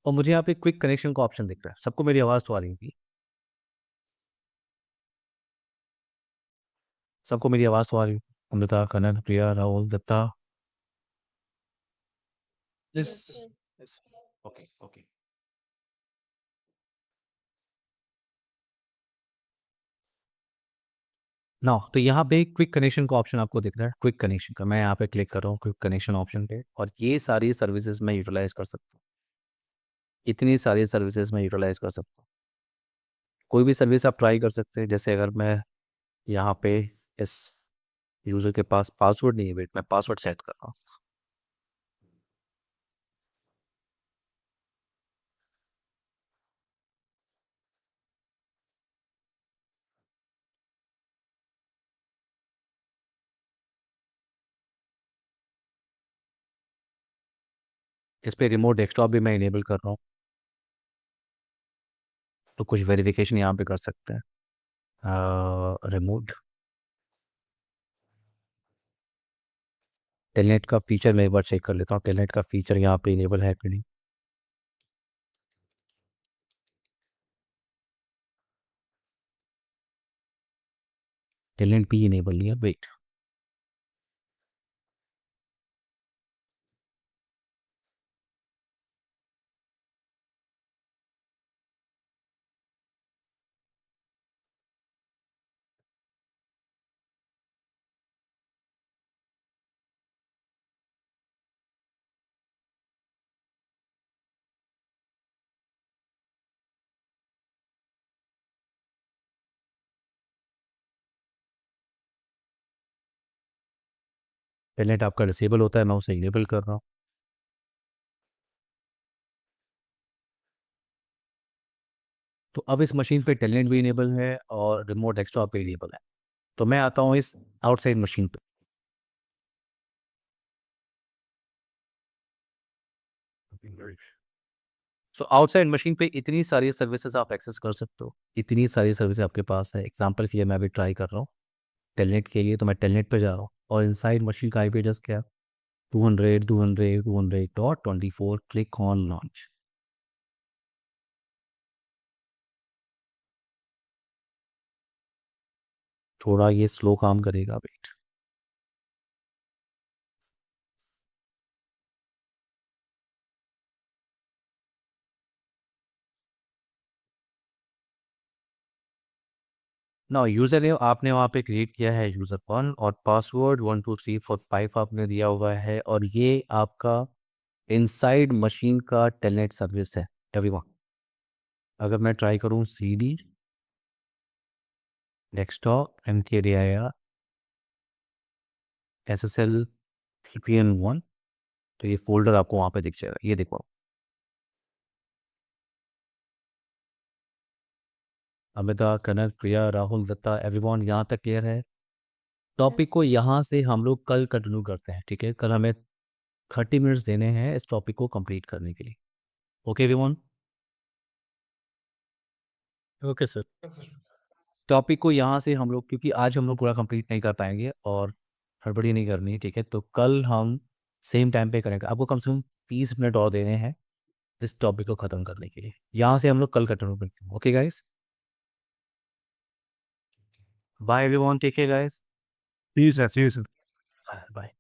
और मुझे यहाँ पे क्विक कनेक्शन का ऑप्शन दिख रहा है। सबको मेरी आवाज़ तो आ रही होगी? सबको मेरी आवाज़ तो आ रही है? Amrita, Kanak, Priya, Rahul, Datta. Yes. Okay okay. ना तो यहाँ पे क्विक कनेक्शन का ऑप्शन आपको दिख रहा है। क्विक कनेक्शन का मैं यहाँ पे क्लिक कर रहा हूँ क्विक कनेक्शन ऑप्शन पे, और ये सारी सर्विसेज मैं यूटिलाइज कर सकता हूँ। इतनी सारी सर्विसेज मैं यूटिलाइज कर सकता हूँ। कोई भी सर्विस आप ट्राई कर सकते हैं। जैसे अगर मैं यहाँ पे इस यूज़र के पास पासवर्ड नहीं है, वेट, मैं पासवर्ड सेट कर रहा हूँ। इस पे रिमोट डेस्कटॉप भी मैं इनेबल कर रहा हूँ, तो कुछ वेरिफिकेशन यहाँ पे कर सकते हैं। रिमोट टेलनेट का फीचर मैं एक बार चेक कर लेता हूँ। टेलनेट का फीचर यहाँ पे इनेबल है कि नहीं। टेलनेट भी इनेबल नहीं है, वेट। टेलनेट आपका डिसेबल होता है, मैं उसे इनेबल कर रहा हूँ। तो अब इस मशीन पे टेलनेट भी इनेबल है और रिमोट डेस्कटॉप भी इनेबल है। तो मैं आता हूँ इस आउटसाइड मशीन पे। सो आउटसाइड मशीन पे इतनी सारी सर्विसेज आप एक्सेस कर सकते हो। इतनी सारी सर्विस आपके पास है। एग्जांपल के लिए मैं अभी ट्राई कर रहा हूँ टेलनेट के लिए, तो मैं टेलनेट पे जा रहा हूँ और इनसाइड मशीन का आईपी एड्रेस क्या है? 200.200.24। Click on launch. थोड़ा ये स्लो काम करेगा, वेट। ना यूज़र नेम आपने वहाँ पे क्रिएट किया है यूज़र 1, और पासवर्ड 12345 आपने दिया हुआ है, और ये आपका इनसाइड मशीन का टेलनेट सर्विस है एवरीवन। अगर मैं ट्राई करूँ CD desktop MKDIR SSL VPN1, तो ये फोल्डर आपको वहाँ पे दिख जाएगा। ये देखो, अमिता, कनक, प्रिया, राहुल, दत्ता, एवरीवन, यहाँ तक क्लियर है। टॉपिक को यहाँ से हम लोग कल कंटिन्यू करते हैं, ठीक है? कल हमें 30 मिनट्स देने हैं इस टॉपिक को कंप्लीट करने के लिए। Okay everyone? Okay, sir. Yes, sir. Topic को यहाँ से हम लोग, क्योंकि आज हम लोग पूरा कंप्लीट नहीं कर पाएंगे और हड़बड़ी नहीं करनी है, ठीक है? तो कल हम सेम टाइम पे करेंगे। आपको कम से कम 30 मिनट और देने हैं इस टॉपिक को ख़त्म करने के लिए। यहाँ से हम लोग कल कंटिन्यू करते हैं। Okay guys, bye everyone, take care guys, See you, sir. See you, sir. Bye.